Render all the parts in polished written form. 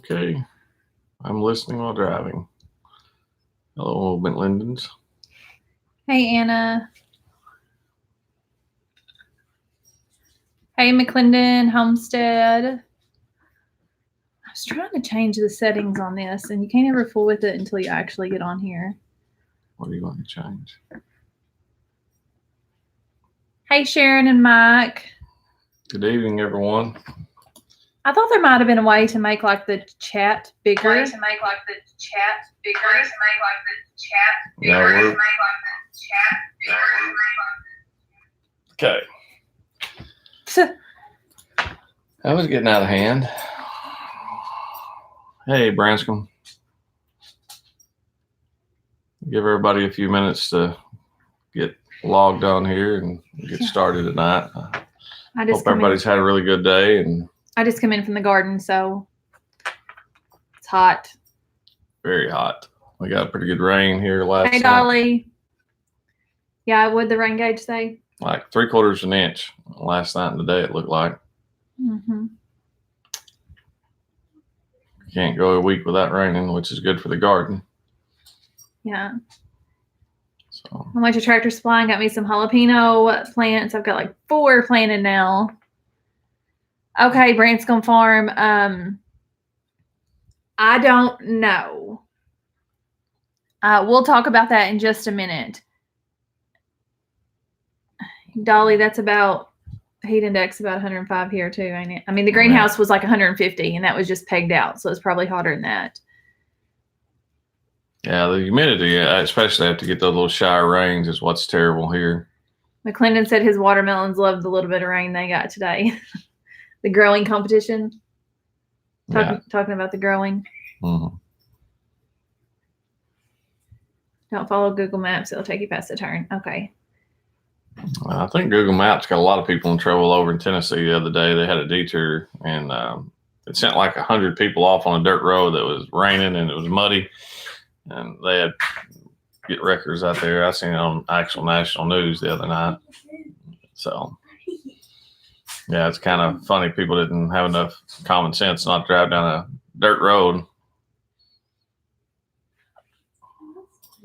Okay, I'm listening while driving. Hello, McLindens. Hey, Anna. Hey, McClendon, Homestead. I was trying to change the settings on this, and you can't ever fool with it until you actually get on here. What do you want to change? Hey, Sharon and Mike. Good evening, everyone. I thought there might have been a way to make like the chat bigger. Yeah, okay. That was getting out of hand. Hey, Branscombe. Give everybody a few minutes to get logged on here and get started tonight. I hope everybody's had a really good day. And I just come in from the garden, so it's hot. Very hot. We got pretty good rain here last night. Hey, Dolly. Yeah, what did the rain gauge say? Like 3/4 inch last night and today, it looked like. Mm-hmm. Can't go a week without raining, which is good for the garden. Yeah. So I went to Tractor Supply and got me some jalapeno plants. I've got like 4 planted now. Okay, Branscombe Farm. I don't know. We'll talk about that in just a minute. Dolly, that's about heat index about 105 here too, ain't it? I mean, the greenhouse was like 150, and that was just pegged out, so it's probably hotter than that. Yeah, the humidity, especially after you get those little shower rains, is what's terrible here. McClendon said his watermelons loved the little bit of rain they got today. The growing competition. Talking about the growing. Mm-hmm. Don't follow Google Maps. It'll take you past the turn. Okay. I think Google Maps got a lot of people in trouble over in Tennessee the other day. They had a detour, and it sent like 100 people off on a dirt road that was raining and it was muddy. And they had get records out there. I seen it on actual national news the other night. So, yeah, it's kind of funny. People didn't have enough common sense not to drive down a dirt road.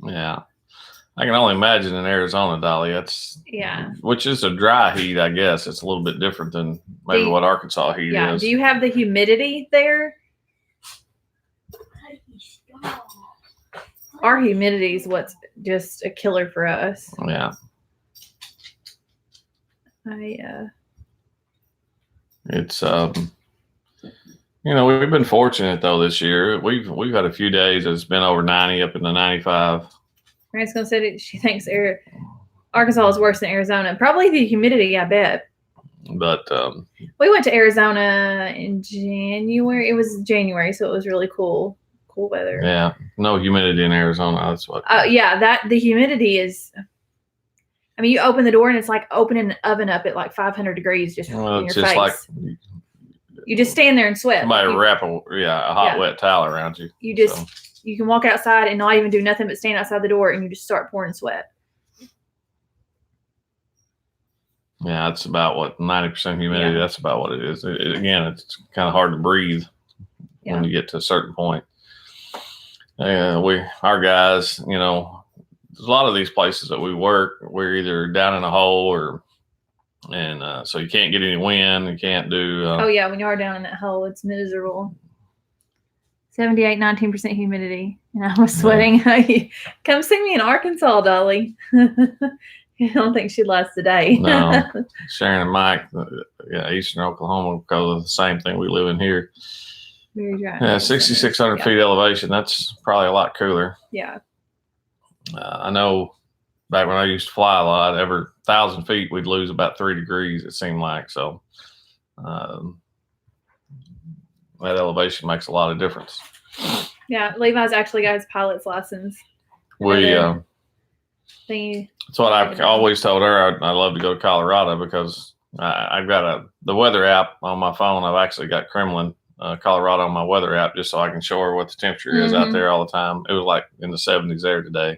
Yeah. I can only imagine in Arizona, Dolly. Which is a dry heat, I guess. It's a little bit different than maybe what Arkansas heat is. Yeah. Do you have the humidity there? Our humidity is what's just a killer for us. Yeah. It's we've been fortunate though this year. We've had a few days it's been over 90 up in the 95. Branscombe said she thinks Arkansas is worse than Arizona. Probably the humidity, I bet. But we went to Arizona in January. It was January, so it was really cool weather. Yeah, no humidity in Arizona. That's what. The humidity is. I mean, you open the door and it's like opening an oven up at like 500 degrees just in your face. Like you just stand there and sweat. Somebody wrap a hot wet towel around you. You can walk outside and not even do nothing but stand outside the door and you just start pouring sweat. Yeah, it's about what 90% humidity. Yeah. That's about what it is. Again, it's kind of hard to breathe when you get to a certain point. Our guys, there's a lot of these places that we work, we're either down in a hole so you can't get any wind. You can't do. When you are down in that hole, it's miserable. 78, 19% humidity. And I was sweating. Yeah. Come see me in Arkansas, Dolly. I don't think she'd last a day. No. Sharon and Mike, Eastern Oklahoma, because of the same thing we live in here. Very dry. Yeah, 6,600 feet elevation. That's probably a lot cooler. Yeah. I know back when I used to fly a lot, every 1,000 feet, we'd lose about 3 degrees, it seemed like. So that elevation makes a lot of difference. Yeah, Levi's actually got his pilot's license. That's what I've always told her. I love to go to Colorado because I've got the weather app on my phone. I've actually got Kremlin, Colorado on my weather app just so I can show her what the temperature is out there all the time. It was like in the 70s there today.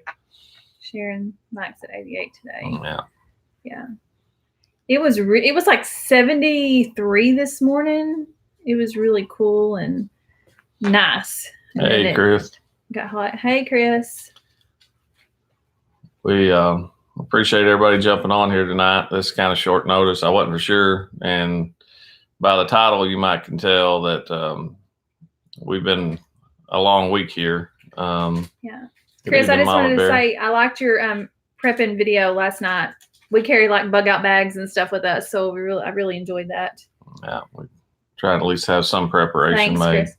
Sharon Mike's at 88 today. Yeah. Yeah. It was like 73 this morning. It was really cool, and nice. And then Hey, it Chris. got hot. Hey, Chris. We appreciate everybody jumping on here tonight. This is kind of short notice. I wasn't for sure. And by the title, you might can tell that we've been a long week here. Yeah. Chris, I just wanted to say I liked your prepping video last night. We carry like bug out bags and stuff with us, so I really enjoyed that. Yeah, we try to at least have some preparation Thanks, made. Chris.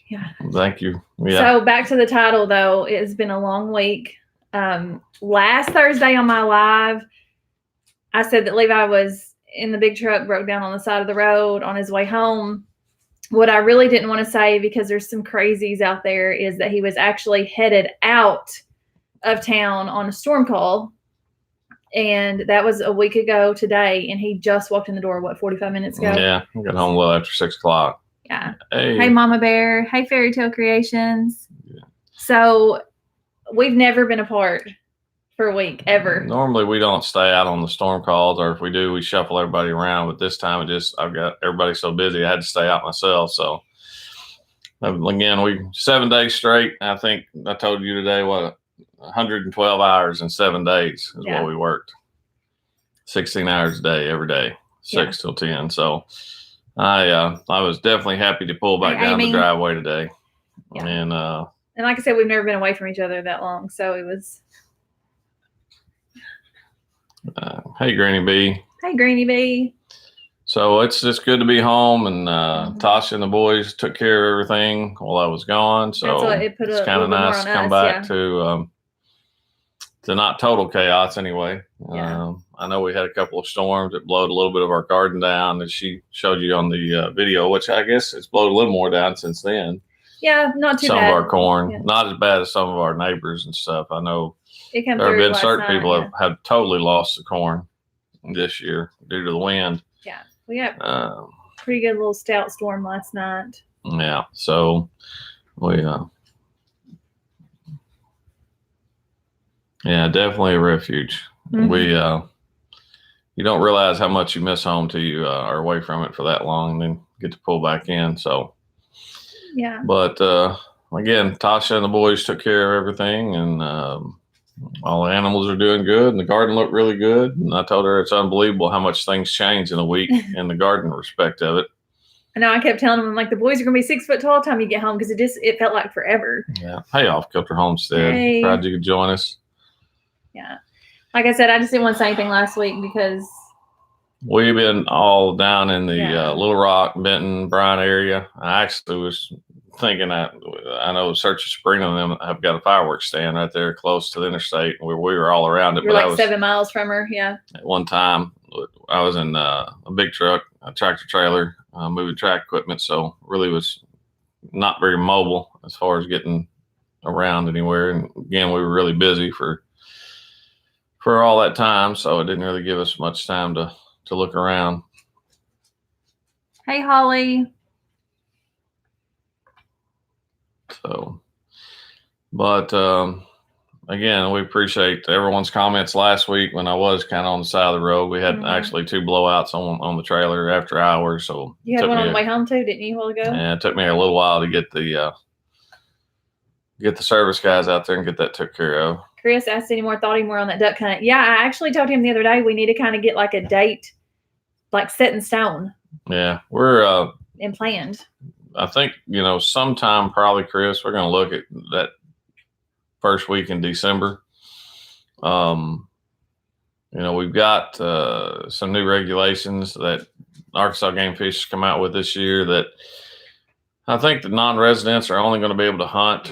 Yeah. Thank you. Yeah. So back to the title though, it has been a long week. Last Thursday on my live, I said that Levi was in the big truck, broke down on the side of the road on his way home. What I really didn't want to say, because there's some crazies out there, is that he was actually headed out of town on a storm call. And that was a week ago today. And he just walked in the door, 45 minutes ago? Yeah, I got home a little after 6 o'clock. Yeah. Hey, Mama Bear. Hey, Fairy Tale Creations. Yeah. So we've never been apart for a week, ever. Normally we don't stay out on the storm calls, or if we do, we shuffle everybody around. But this time I've got everybody so busy, I had to stay out myself. So again, 7 days straight. I think I told you today, 112 hours in 7 days is what we worked. 16 hours a day, every day, 6 till 10. So I was definitely happy to pull back down the driveway today. Yeah. And like I said, we've never been away from each other that long. So it was. Hey, Granny B. Hey, Granny B. So it's just good to be home, and Tasha and the boys took care of everything while I was gone. So it's kind of nice to come back to not total chaos anyway. Yeah. I know we had a couple of storms that blowed a little bit of our garden down, that she showed you on the video, which I guess it's blowed a little more down since then. Yeah, not too bad. Some of our corn, not as bad as some of our neighbors and stuff. I know there have been certain people have totally lost the corn this year due to the wind. Yeah, we got pretty good little stout storm last night. Yeah, so we definitely a refuge. Mm-hmm. You don't realize how much you miss home till you are away from it for that long, and then get to pull back in. So yeah, but again, Tasha and the boys took care of everything, and all the animals are doing good, and the garden looked really good. And I told her it's unbelievable how much things change in a week in the garden respect of it. I know. I kept telling them, I'm like, the boys are going to be 6 foot tall time you get home, because it felt like forever. Yeah. Hey, Off Kilter Homestead. Hey. Glad you could join us. Yeah. Like I said, I just didn't want to say anything last week because we've been all down in the Little Rock, Benton, Bryan area. I actually was thinking that I know Search of Spring and them have got a fireworks stand right there close to the interstate where we were all around it. You're like 7 miles from her. Yeah. At one time, I was in a big truck, a tractor trailer, moving track equipment. So really was not very mobile as far as getting around anywhere. And again, we were really busy for all that time. So it didn't really give us much time to look around. Hey, Holly. So, but again, we appreciate everyone's comments last week when I was kind of on the side of the road. We had actually 2 blowouts on the trailer after hours. So you had one on the way home too, didn't you, a while ago? Yeah, it took me a little while to get the service guys out there and get that took care of. Chris asked any more on that duck hunt. Yeah, I actually told him the other day we need to kind of get like a date, like set in stone. Yeah, we're and planned. I think, sometime probably, Chris, we're going to look at that first week in December. We've got some new regulations that Arkansas Game Fish come out with this year that I think the non-residents are only going to be able to hunt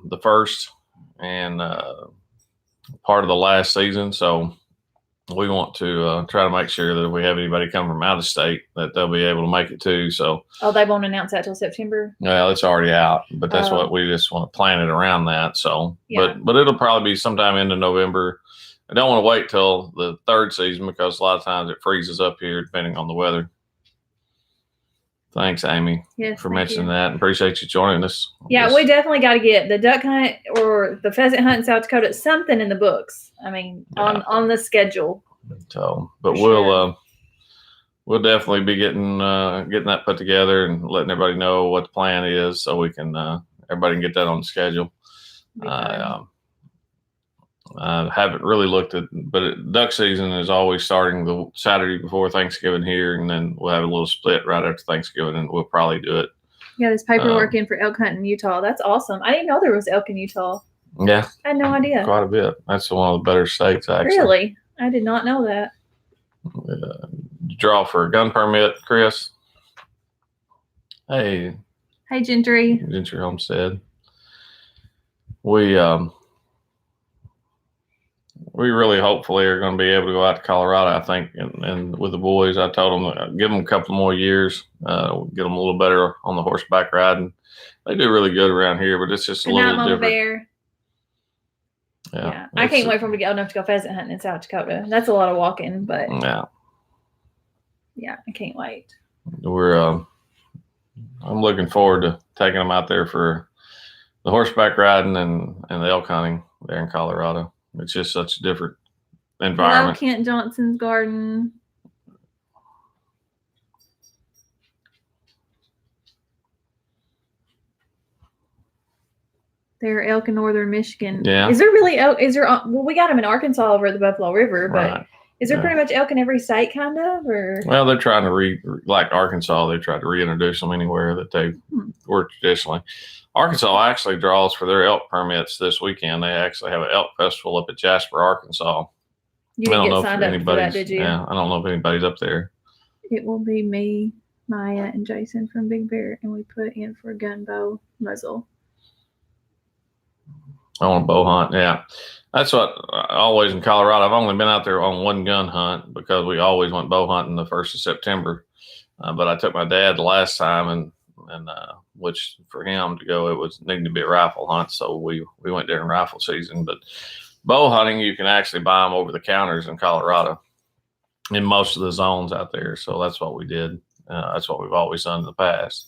the first and part of the last season. So we want to try to make sure that if we have anybody come from out of state, that they'll be able to make it too. So they won't announce that till September? Well, it's already out, but that's what we just want to plan it around that. So, but it'll probably be sometime into November. I don't want to wait till the third season because a lot of times it freezes up here depending on the weather. Thanks, Amy, for mentioning that. Appreciate you joining us. Yeah, we definitely got to get the duck hunt or the pheasant hunt in South Dakota, something in the books. I mean, on the schedule. So, but we'll we'll definitely be getting that put together and letting everybody know what the plan is, so we can everybody can get that on the schedule. Be fun. I haven't really looked at, but duck season is always starting the Saturday before Thanksgiving here, and then we'll have a little split right after Thanksgiving, and we'll probably do it. Yeah, there's paperwork in for elk hunting in Utah. That's awesome. I didn't know there was elk in Utah. Yeah, I had no idea. quite a bit. That's one of the better states, actually. Really? I did not know that. Draw for a gun permit, Chris. Hey, Gentry. Gentry Homestead. We really hopefully are going to be able to go out to Colorado, I think, and with the boys. I told them give them a couple more years, get them a little better on the horseback riding. They do really good around here, but it's just a little different. Bear. Yeah. I can't wait for them to get old enough to go pheasant hunting in South Dakota. That's a lot of walking, but yeah, I can't wait. I'm looking forward to taking them out there for the horseback riding and the elk hunting there in Colorado. It's just such a different environment. Hello, Kent Johnson's garden. There are elk in northern Michigan. Yeah. Is there really elk? Well, we got them in Arkansas over at the Buffalo River, but right. Is there pretty much elk in every state, kind of? Or well, they're trying to like Arkansas. They tried to reintroduce them anywhere that they were traditionally. Arkansas actually draws for their elk permits this weekend. They actually have an elk festival up at Jasper, Arkansas. You didn't get signed up for that, did you? Yeah, I don't know if anybody's up there. It will be me, Maya, and Jason from Big Bear, and we put in for gun bow muzzle. I want a bow hunt. Yeah, that's what always in Colorado. I've only been out there on one gun hunt because we always went bow hunting the 1st of September. But I took my dad the last time, and which for him to go, it was needing to be a rifle hunt. So we went during rifle season. But bow hunting, you can actually buy them over the counters in Colorado in most of the zones out there. So that's what we did. That's what we've always done in the past.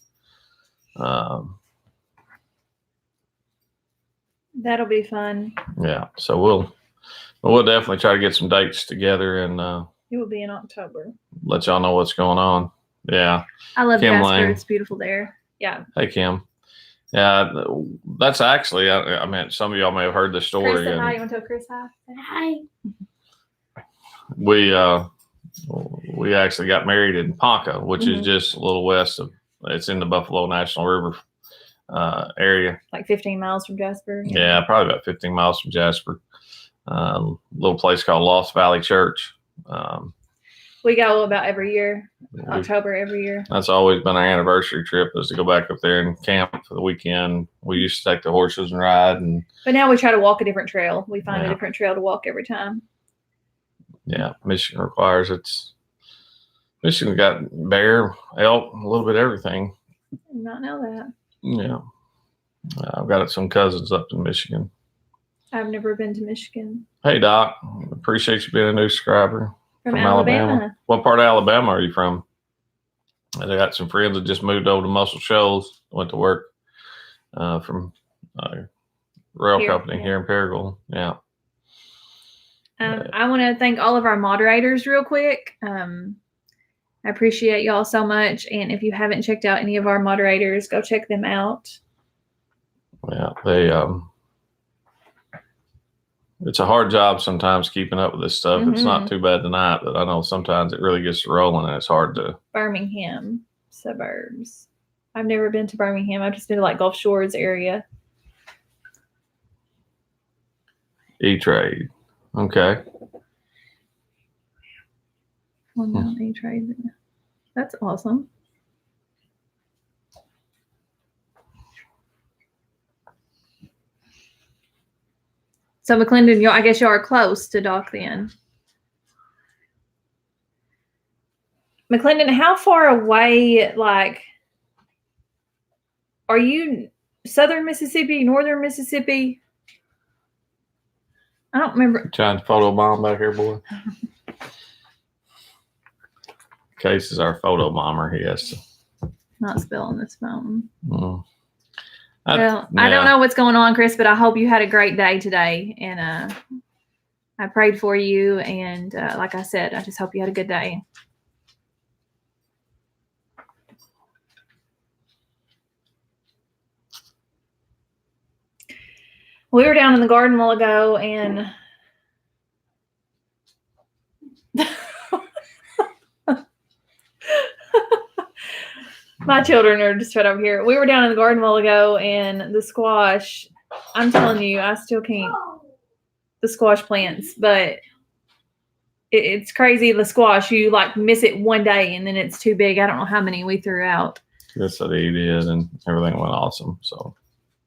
That'll be fun. Yeah. So we'll definitely try to get some dates together, and it will be in October. Let y'all know what's going on. Yeah. I love Jasper. It's beautiful there. Yeah. Hey, Kim. Yeah, that's actually, I mean, some of y'all may have heard this story. Chris, hi. You want to tell Chris hi? Hi. We actually got married in Ponca, which is just a little west of, it's in the Buffalo National River area. Like 15 miles from Jasper? Yeah, probably about 15 miles from Jasper. Little place called Lost Valley Church. We go about every year, October every year. That's always been our anniversary trip, is to go back up there and camp for the weekend. We used to take the horses and ride. But now we try to walk a different trail. We find a different trail to walk every time. Yeah, Michigan requires it's. Michigan got bear, elk, a little bit of everything. I did not know that. Yeah. I've got some cousins up in Michigan. I've never been to Michigan. Hey, Doc. Appreciate you being a new subscriber. From Alabama. What part of Alabama are you from? I got some friends that just moved over to Muscle Shoals, went to work from rail company here in Paragould. Yeah. I want to thank all of our moderators real quick. I appreciate y'all so much. And if you haven't checked out any of our moderators, go check them out. Yeah, it's a hard job sometimes keeping up with this stuff. It's not too bad tonight, but I know sometimes it really gets rolling and it's hard to. Birmingham suburbs. I've never been to Birmingham. I've just been to like Gulf Shores area. E-Trade. Okay. Well, no, E-Trade. That's awesome. So McClendon, I guess you are close to Doc then. McClendon, how far away, like, are you southern Mississippi, northern Mississippi? I don't remember. Trying to photo bomb back here, boy. Case is our photo bomber. He has to. Not spilling this phone. I don't know what's going on, Chris, but I hope you had a great day today. And I prayed for you. And like I said, I just hope you had a good day. We were down in the garden a while ago, and my children are just right over here. We were down in the garden a while ago, and the squash, I'm telling you, I still can't, the squash plants, but it's crazy. The squash, you like miss it one day, and then it's too big. I don't know how many we threw out. Yes, that he did, and everything went awesome. So,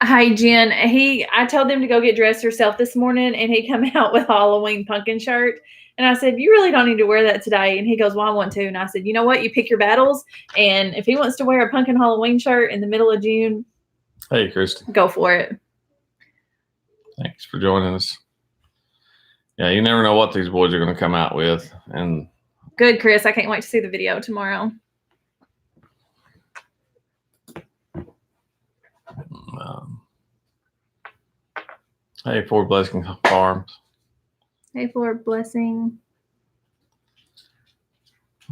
Hi, Jen. I told them to go get dressed herself this morning, and he come out with a Halloween pumpkin shirt. And I said, you really don't need to wear that today. And he goes, well, I want to. And I said, you know what? You pick your battles. And if he wants to wear a pumpkin Halloween shirt in the middle of June, hey, Kristen, go for it. thanks for joining us. Yeah, you never know what these boys are going to come out with. And Good, Chris. I can't wait to see the video tomorrow. Hey, Ford Blessing Farms. Hey, Lord blessing.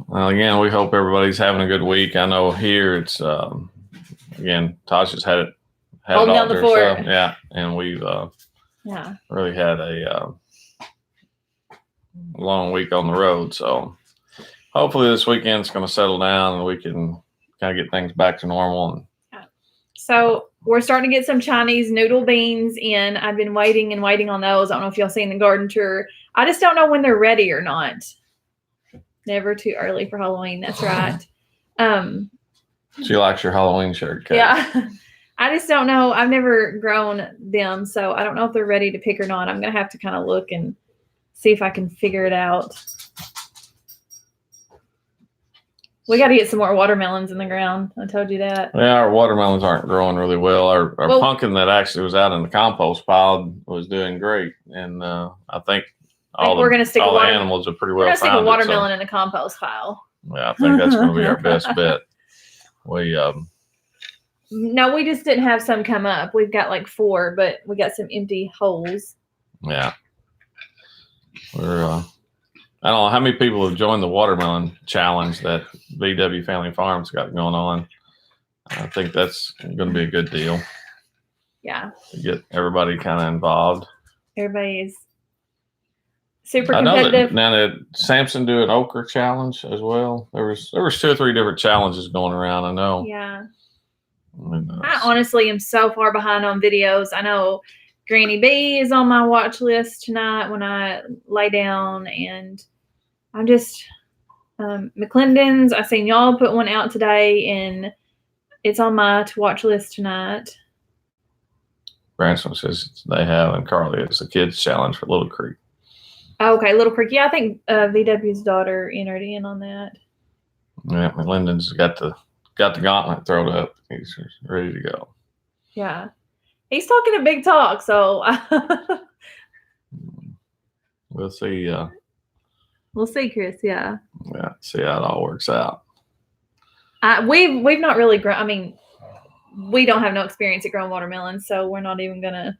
Well, again, we hope everybody's having a good week. I know here it's again, Tasha's had it Holding all down the to fort. herself. Yeah, and we've Yeah. really had a long week on the road. So hopefully this weekend's going to settle down and we can kind of get things back to normal. So we're starting to get some Chinese noodle beans in. I've been waiting and waiting on those. I don't know if y'all seen the garden tour. I just don't know when they're ready or not. Never too early for Halloween. That's right. She likes your Halloween shirt, Kate. Yeah. I just don't know. I've never grown them, so I don't know if they're ready to pick or not. I'm going to have to kind of look and see if I can figure it out. We got to get some more watermelons in the ground. I told you that. Yeah, our watermelons aren't growing really well. Our pumpkin that actually was out in the compost pile was doing great. And I think we're going to stick all the animals are pretty well We're going to stick a found it, watermelon in the compost pile. yeah, I think that's going to be our best bet. We No, we just didn't have some come up. We've got like 4, but we got some empty holes. yeah. We're I don't know how many people have joined the watermelon challenge that VW Family Farms got going on. I think that's going to be a good deal. Yeah. To get everybody kind of involved. Everybody is super I know competitive. that now that Samson do an okra challenge as well. There was 2 or 3 different challenges going around. I know. Yeah. And, I honestly am so far behind on videos. I know Granny B is on my watch list tonight when I lay down, and I'm just McClendon's. I seen y'all put one out today, and it's on my to watch list tonight. Branson says they have, and Carly, it's a kids challenge for Little Creek. Okay, Little Creek. Yeah, I think VW's daughter entered in on that. Yeah, McClendon's got the gauntlet thrown up. He's ready to go. Yeah. He's talking a big talk, so We'll see. We'll see, Chris. Yeah. Yeah, see how it all works out. We've not really grown. I mean, we don't have no experience at growing watermelons, so we're not even gonna.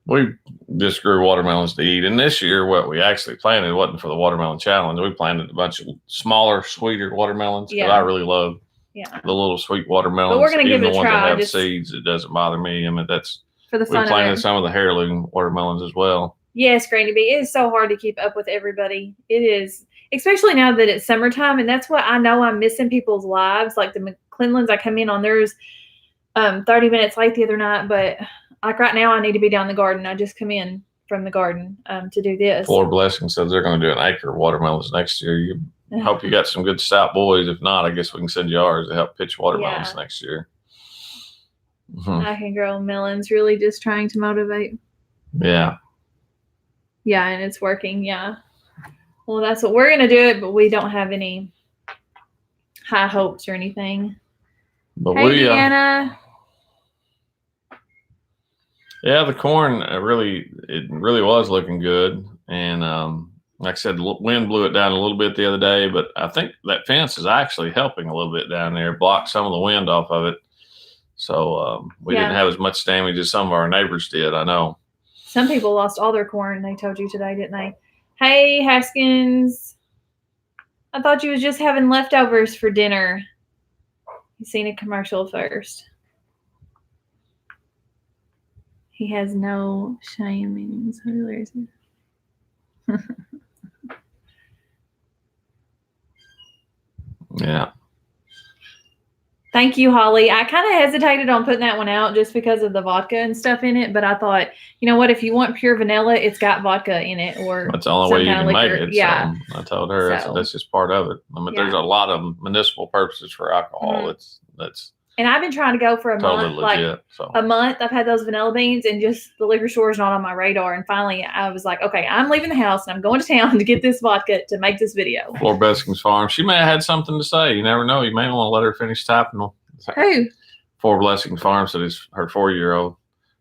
We just grew watermelons to eat, and this year what we actually planted wasn't for the watermelon challenge. We planted a bunch of smaller, sweeter watermelons because I really love the little sweet watermelons. But we're gonna give it a the ones try. that have seeds, it doesn't bother me. I mean, that's for the fun we planted of it. some of the heirloom watermelons as well. Yes, Granny B. It is so hard to keep up with everybody. It is, especially now that it's summertime, and that's what I know I'm missing people's lives. Like the McClendons, I come in on theirs 30 minutes late the other night, but like right now I need to be down the garden. I just come in from the garden to do this. Lord Blessing says they're going to do an acre of watermelons next year. You hope you got some good stout boys. If not, I guess we can send you ours to help pitch watermelons next year. I can grow melons, really just trying to motivate. Yeah. Yeah, and it's working. Yeah. Well, that's what we're going to do it, but we don't have any high hopes or anything. But hey, Deanna. Yeah, the corn really was looking good. And like I said, the wind blew it down a little bit the other day, but I think that fence is actually helping a little bit down there, block some of the wind off of it. So we didn't have as much damage as some of our neighbors did, I know. Some people lost all their corn, they told you today, didn't they? Hey, Haskins. I thought you was just having leftovers for dinner. You seen a commercial first. He has no shame. Meanings. Yeah. Thank you, Holly. I kind of hesitated on putting that one out just because of the vodka and stuff in it, but I thought, you know what? If you want pure vanilla, it's got vodka in it, or That's the only some way you kind of can make liquor. it. Yeah. So I told her that's just part of it. I mean, there's Yeah. a lot of municipal purposes for alcohol. That's And I've been trying to go for a totally month, legit. like So a month. I've had those vanilla beans, and just the liquor store is not on my radar. And finally, I was like, okay, I'm leaving the house and I'm going to town to get this vodka to make this video. Floor Beskins Farm. She may have had something to say. You never know. You may want to let her finish typing. Who? Floor Blessing Farm said her 4-year-old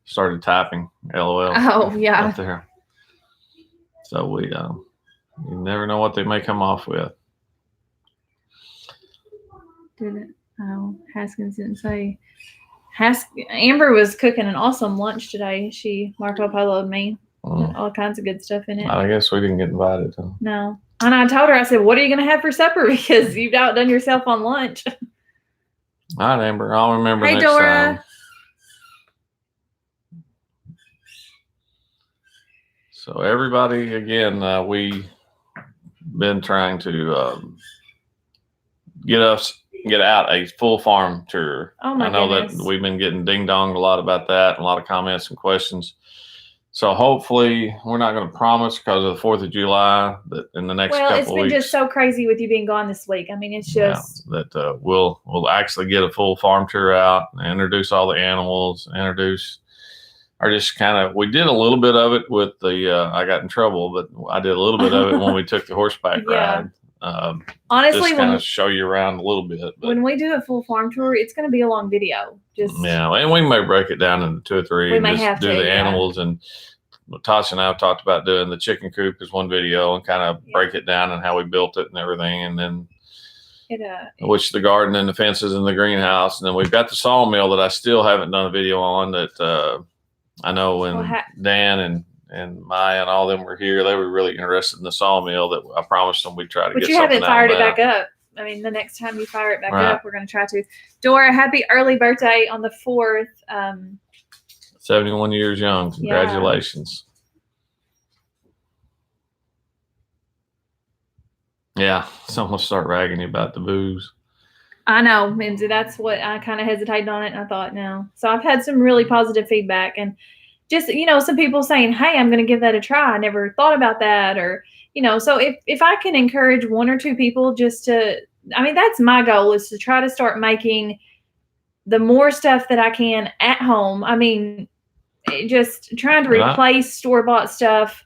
started typing. LOL. Oh yeah. Up there. So we you never know what they may come off with. Did it? Oh, Haskins didn't say. Amber was cooking an awesome lunch today. She Marco Polo'd me. All kinds of good stuff in it. I guess we didn't get invited. No. And I told her, I said, what are you going to have for supper? Because you've outdone yourself on lunch. All right, Amber. I'll remember Hey, next Dora. time. So everybody, again, we been trying to get out a full farm tour. Oh my I know goodness. that we've been getting ding donged a lot about that, and a lot of comments and questions. So hopefully we're not going to promise because of the 4th of July that in the next couple it's been weeks, just so crazy with you being gone this week. I mean, it's just that we'll actually get a full farm tour out and introduce all the animals, we did a little bit of it with the I got in trouble, but I did a little bit of it when we took the horseback ride. Honestly, just kind of show you around a little bit. But when we do a full farm tour, it's going to be a long video. And we may break it down into 2 or 3. We and may just have do to, the yeah. animals, and Tasha and I have talked about doing the chicken coop as one video and kind of break it down and how we built it and everything, and then which the garden and the fences and the greenhouse, and then we've got the sawmill that I still haven't done a video on that I know when Dan and Maya and all them were here, they were really interested in the sawmill that I promised them we'd try to get something out of that. But you haven't fired it back up. I mean, the next time you fire it back up, we're going to try to. Dora, happy early birthday on the 4th. 71 years young. Congratulations. Yeah, someone will start ragging you about the booze. I know, Lindsay. That's what I kind of hesitated on it, and I thought, no. So I've had some really positive feedback, and just, some people saying, hey, I'm going to give that a try. I never thought about that, or, so if I can encourage 1 or 2 people just to, that's my goal, is to try to start making the more stuff that I can at home. Just trying to replace store-bought stuff.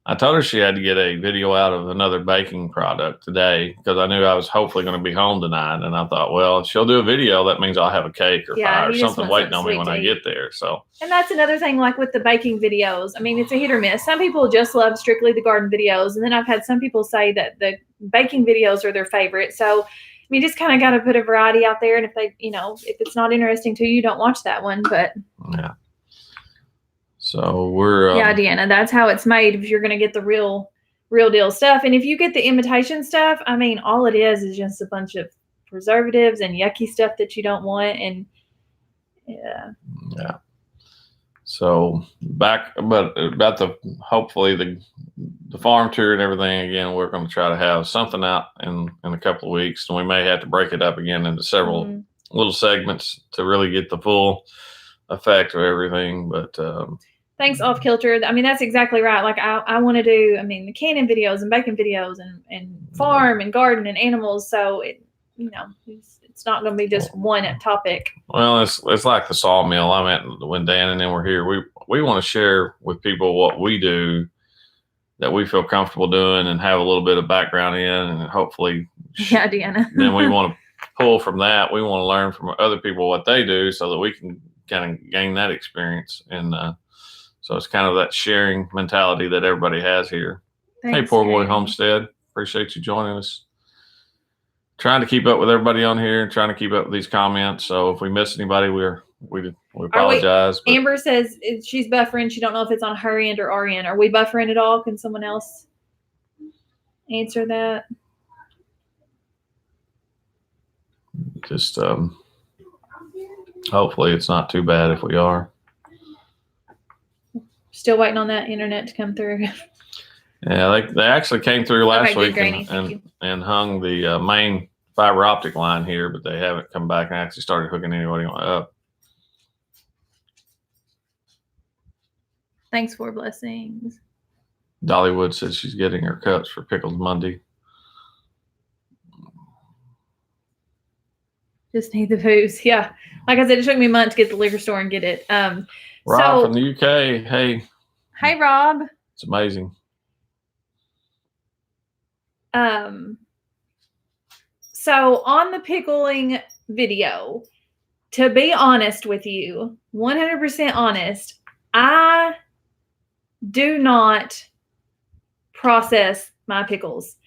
I told her she had to get a video out of another baking product today because I knew I was hopefully going to be home tonight. And I thought, well, if she'll do a video, that means I'll have a cake or pie or something waiting on me when I get there. So, and that's another thing, like with the baking videos. It's a hit or miss. Some people just love strictly the garden videos. And then I've had some people say that the baking videos are their favorite. So, just kind of got to put a variety out there. And if they, if it's not interesting to you, don't watch that one. But yeah. So we're Deanna, that's how it's made. If you're going to get the real deal stuff, and if you get the imitation stuff, all it is just a bunch of preservatives and yucky stuff that you don't want. And yeah. So back, but about hopefully the farm tour and everything again, we're going to try to have something out in a couple of weeks, and we may have to break it up again into several little segments to really get the full effect of everything. But thanks, Off Kilter. That's exactly right. Like I want to do, the canning videos and baking videos and farm and garden and animals. So it's not going to be just one topic. Well, it's like the sawmill. When Dan and them were here, we want to share with people what we do that we feel comfortable doing and have a little bit of background in, and hopefully, Deanna. Then we want to pull from that. We want to learn from other people what they do so that we can kind of gain that experience. And so it's kind of that sharing mentality that everybody has here. Thanks, hey, Poor Boy Homestead. Appreciate you joining us. Trying to keep up with everybody on here and trying to keep up with these comments. So if we miss anybody, we apologize. Amber says she's buffering. She don't know if it's on her end or our end. Are we buffering at all? Can someone else answer that? Just hopefully it's not too bad if we are. Still waiting on that internet to come through. Yeah, they actually came through last Okay, good, week Granny. Thank you. and hung the main fiber optic line here, but they haven't come back and actually started hooking anybody up. Thanks for blessings. Dollywood said she's getting her cups for Pickles Monday. Just need the booze. Yeah. Like I said, it took me a month to get to the liquor store and get it. Rob So, from the UK. Hey, hey, Rob. it's amazing. So on the pickling video, to be honest with you, 100% honest, I do not process my pickles.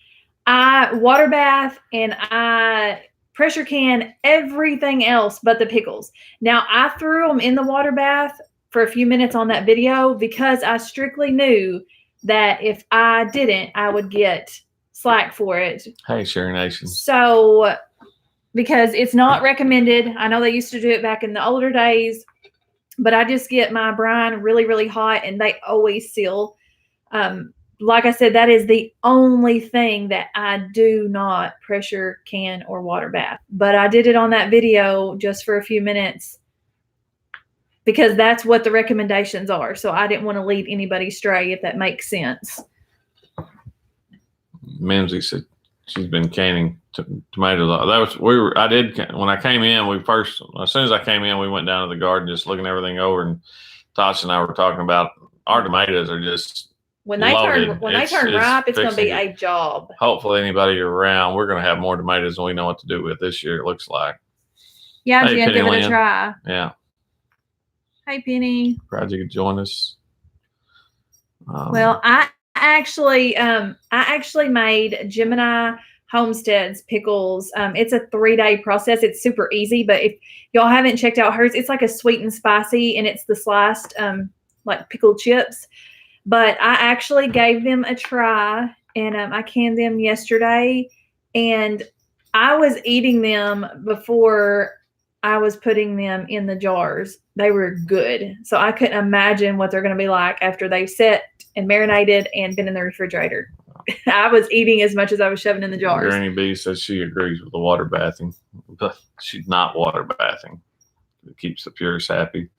I water bath and I pressure can everything else but the pickles. Now, I threw them in the water bath for a few minutes on that video because I strictly knew that if I didn't, I would get slack for it. Hey, Sherry Nation. So, because it's not recommended. I know they used to do it back in the older days, but I just get my brine really, really hot and they always seal. Like I said, that is the only thing that I do not pressure can or water bath. But I did it on that video just for a few minutes because that's what the recommendations are. So I didn't want to lead anybody astray, if that makes sense. Mimsy said she's been canning tomatoes. When I came in, as soon as I came in, we went down to the garden just looking everything over, and Tasha and I were talking about our tomatoes are just when they loaded. turn ripe, it's going to be a job. Hopefully anybody around, we're going to have more tomatoes than we know what to do with this year, it looks like. Yeah, hey, Jen, give it a try. Yeah. Hey, Penny. Glad you could join us. Well, I actually made Gemini Homestead's pickles. It's a 3-day process. It's super easy, but if y'all haven't checked out hers, it's like a sweet and spicy, and it's the sliced like pickled chips. But I actually gave them a try, and I canned them yesterday, and I was eating them before I was putting them in the jars. They were good. So I couldn't imagine what they're going to be like after they've set and marinated and been in the refrigerator. I was eating as much as I was shoving in the jars. Granny B says she agrees with the water bathing, but she's not water bathing. It keeps the purists happy.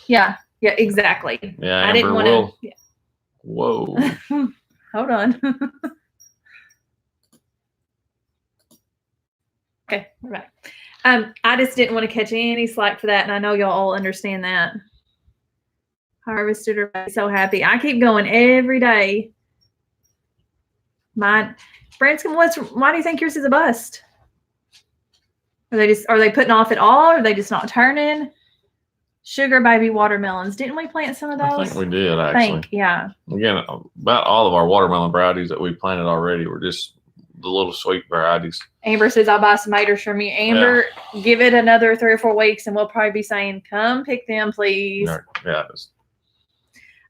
Yeah, exactly. Yeah, I didn't want to. Yeah. Whoa. Hold on. Okay, we're back. I just didn't want to catch any slack for that, and I know y'all all understand that. Harvested are so happy. I keep going every day. Branscombe, why do you think yours is a bust? Are they putting off at all? Or are they just not turning? Sugar baby watermelons. Didn't we plant some of those? I think we did, actually. Yeah. Again, about all of our watermelon varieties that we planted already were just the little sweet varieties. Amber says, I'll buy some maters from you. Amber, give it another 3 or 4 weeks, and we'll probably be saying, come pick them, please. Yeah.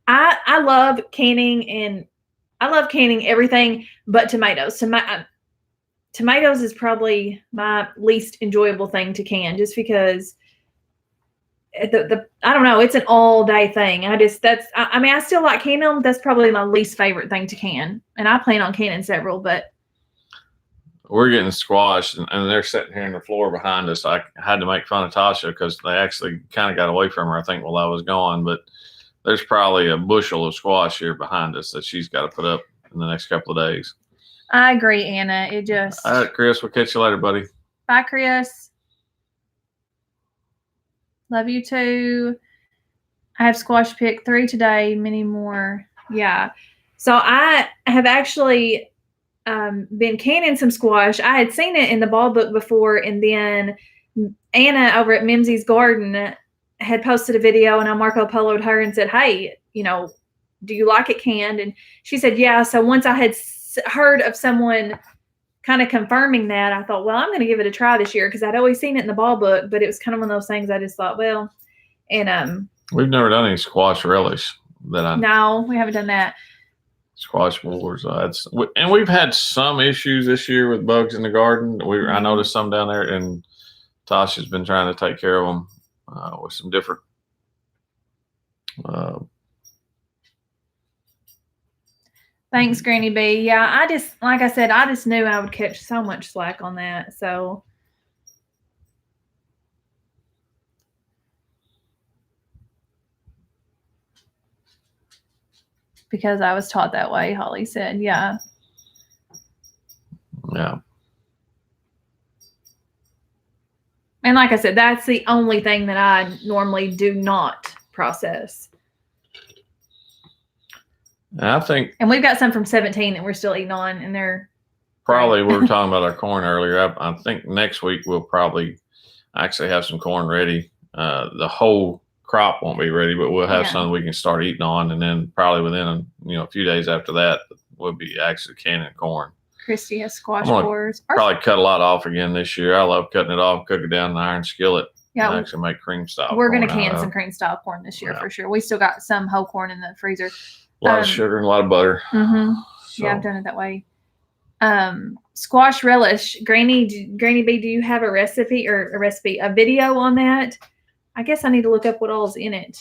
I love canning, and I love canning everything but tomatoes. Tomatoes is probably my least enjoyable thing to can, just because I don't know, it's an all day thing. I still like canning them. That's probably my least favorite thing to can, and I plan on canning several, but we're getting squashed, and they're sitting here on the floor behind us. I had to make fun of Tasha because they actually kind of got away from her, I think, while I was gone. But there's probably a bushel of squash here behind us that she's got to put up in the next couple of days. I agree, Anna. It just. All right, Chris, we'll catch you later, buddy. Bye, Chris. Love you too. I have squash picked 3 today, many more. Yeah. So I have actually been canning some squash. I had seen it in the ball book before, and then Anna over at Mimsy's Garden had posted a video, and I Marco Polo'd her and said, hey, do you like it canned? And she said, yeah. So once I had heard of someone kind of confirming that, I thought, well, I'm going to give it a try this year, because I'd always seen it in the ball book, but it was kind of one of those things I just thought, well, and we've never done any squash relish no, we haven't done that. Squash wars. And we've had some issues this year with bugs in the garden. I noticed some down there, and Tasha's been trying to take care of them with some different Thanks, Granny B. Yeah, I just, like I said, I just knew I would catch so much slack on that. So, because I was taught that way, Holly said. Yeah. Yeah. And like I said, that's the only thing that I normally do not process. And I think And we've got some from 17 that we're still eating on, and they're probably we were talking about our corn earlier. I think next week we'll probably actually have some corn ready. The whole crop won't be ready, but we'll have Yeah. some we can start eating on, and then probably within a few days after that, we'll be actually canning corn. Christy has squash I'm gonna boars. Probably cut a lot off again this year. I love cutting it off, cook it down in an iron skillet, and Yeah, actually make cream style. we're gonna corn out can of some it. cream style corn this year Yeah. for sure. We still got some whole corn in the freezer. A lot of sugar and a lot of butter. Mm-hmm. So, Yeah, I've done it that way. Squash relish, Granny B, do you have a recipe, a video on that? I guess I need to look up what all's in it.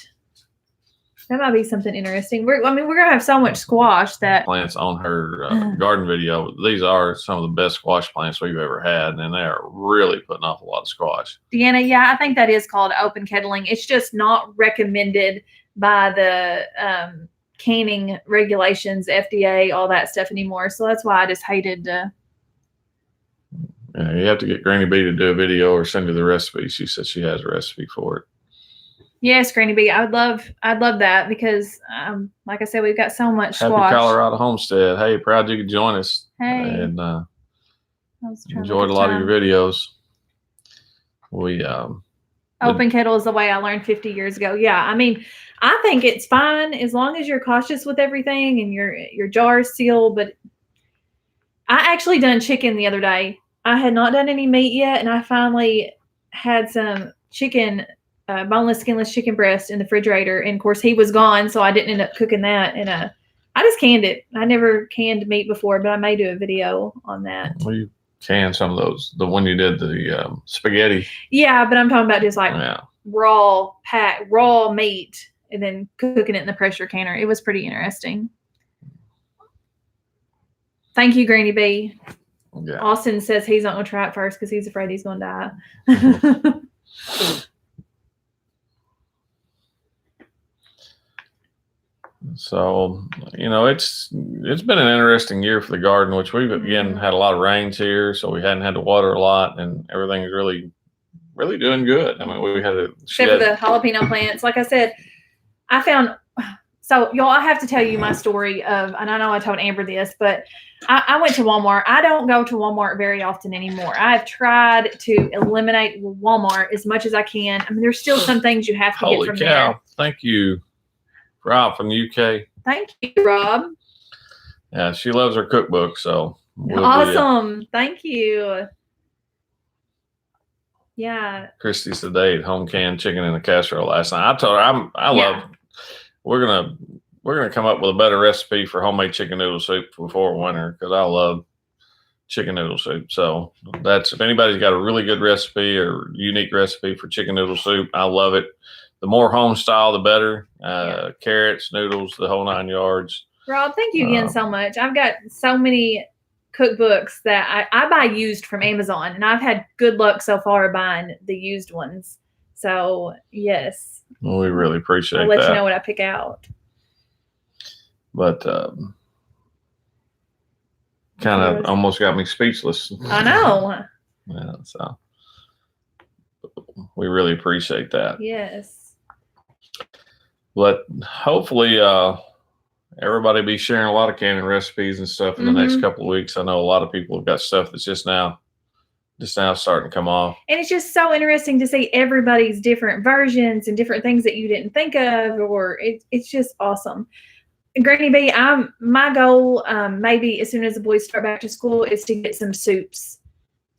That might be something interesting. We're gonna have so much squash that plants on her garden video. These are some of the best squash plants we've ever had, and they are really putting off a lot of squash. Deanna, yeah, I think that is called open kettling. It's just not recommended by the canning regulations, FDA, all that stuff anymore. So that's why I just hated to. Yeah, you have to get Granny B to do a video or send you the recipe. She said she has a recipe for it. Yes, Granny B, I'd love that because, like I said, we've got so much Happy squash. Colorado Homestead. Hey, proud you could join us. Hey. And I was trying to enjoyed a look lot at of your time. videos. We Open kettle is the way I learned 50 years ago. Yeah, I mean, I think it's fine as long as you're cautious with everything and your jars sealed. But I actually done chicken the other day. I had not done any meat yet, and I finally had some chicken, boneless, skinless chicken breast in the refrigerator. And of course, he was gone, so I didn't end up cooking that. And I just canned it. I never canned meat before, but I may do a video on that. we canned some of those. The one you did the spaghetti. Yeah, but I'm talking about just like Yeah. raw meat and then cooking it in the pressure canner. It was pretty interesting. Thank you, Granny B. Yeah. Austin says he's not going to try it first because he's afraid he's going to die. So, it's been an interesting year for the garden, which we've again had a lot of rains here, so we hadn't had to water a lot, and everything is really, really doing good. I mean, we had a Except for the jalapeno plants. Like I said, I found, so y'all, I have to tell you my story of, and I know I told Amber this, but I went to Walmart. I don't go to Walmart very often anymore. I've tried to eliminate Walmart as much as I can. I mean, there's still some things you have to Holy get from cow. there. Thank you, Rob from the UK. Thank you, Rob. Yeah, she loves her cookbook, so we'll Awesome. Thank you. Yeah. Christy's today at home canned chicken in a casserole last night. I told her we're gonna come up with a better recipe for homemade chicken noodle soup before winter because I love chicken noodle soup. So that's, if anybody's got a really good recipe or unique recipe for chicken noodle soup, I love it. The more home style, the better. Carrots, noodles, the whole 9 yards. Rob, thank you again so much. I've got so many cookbooks that I buy used from Amazon, and I've had good luck so far buying the used ones. So yes, Well, we really appreciate I'll let that. you know what I pick out. But kind of almost got me speechless. I know. Yeah, so we really appreciate that. Yes. But hopefully, everybody be sharing a lot of canning recipes and stuff in the next couple of weeks. I know a lot of people have got stuff that's just now starting to come off. And it's just so interesting to see everybody's different versions and different things that you didn't think of, or it's just awesome. Granny B, my goal, maybe as soon as the boys start back to school, is to get some soups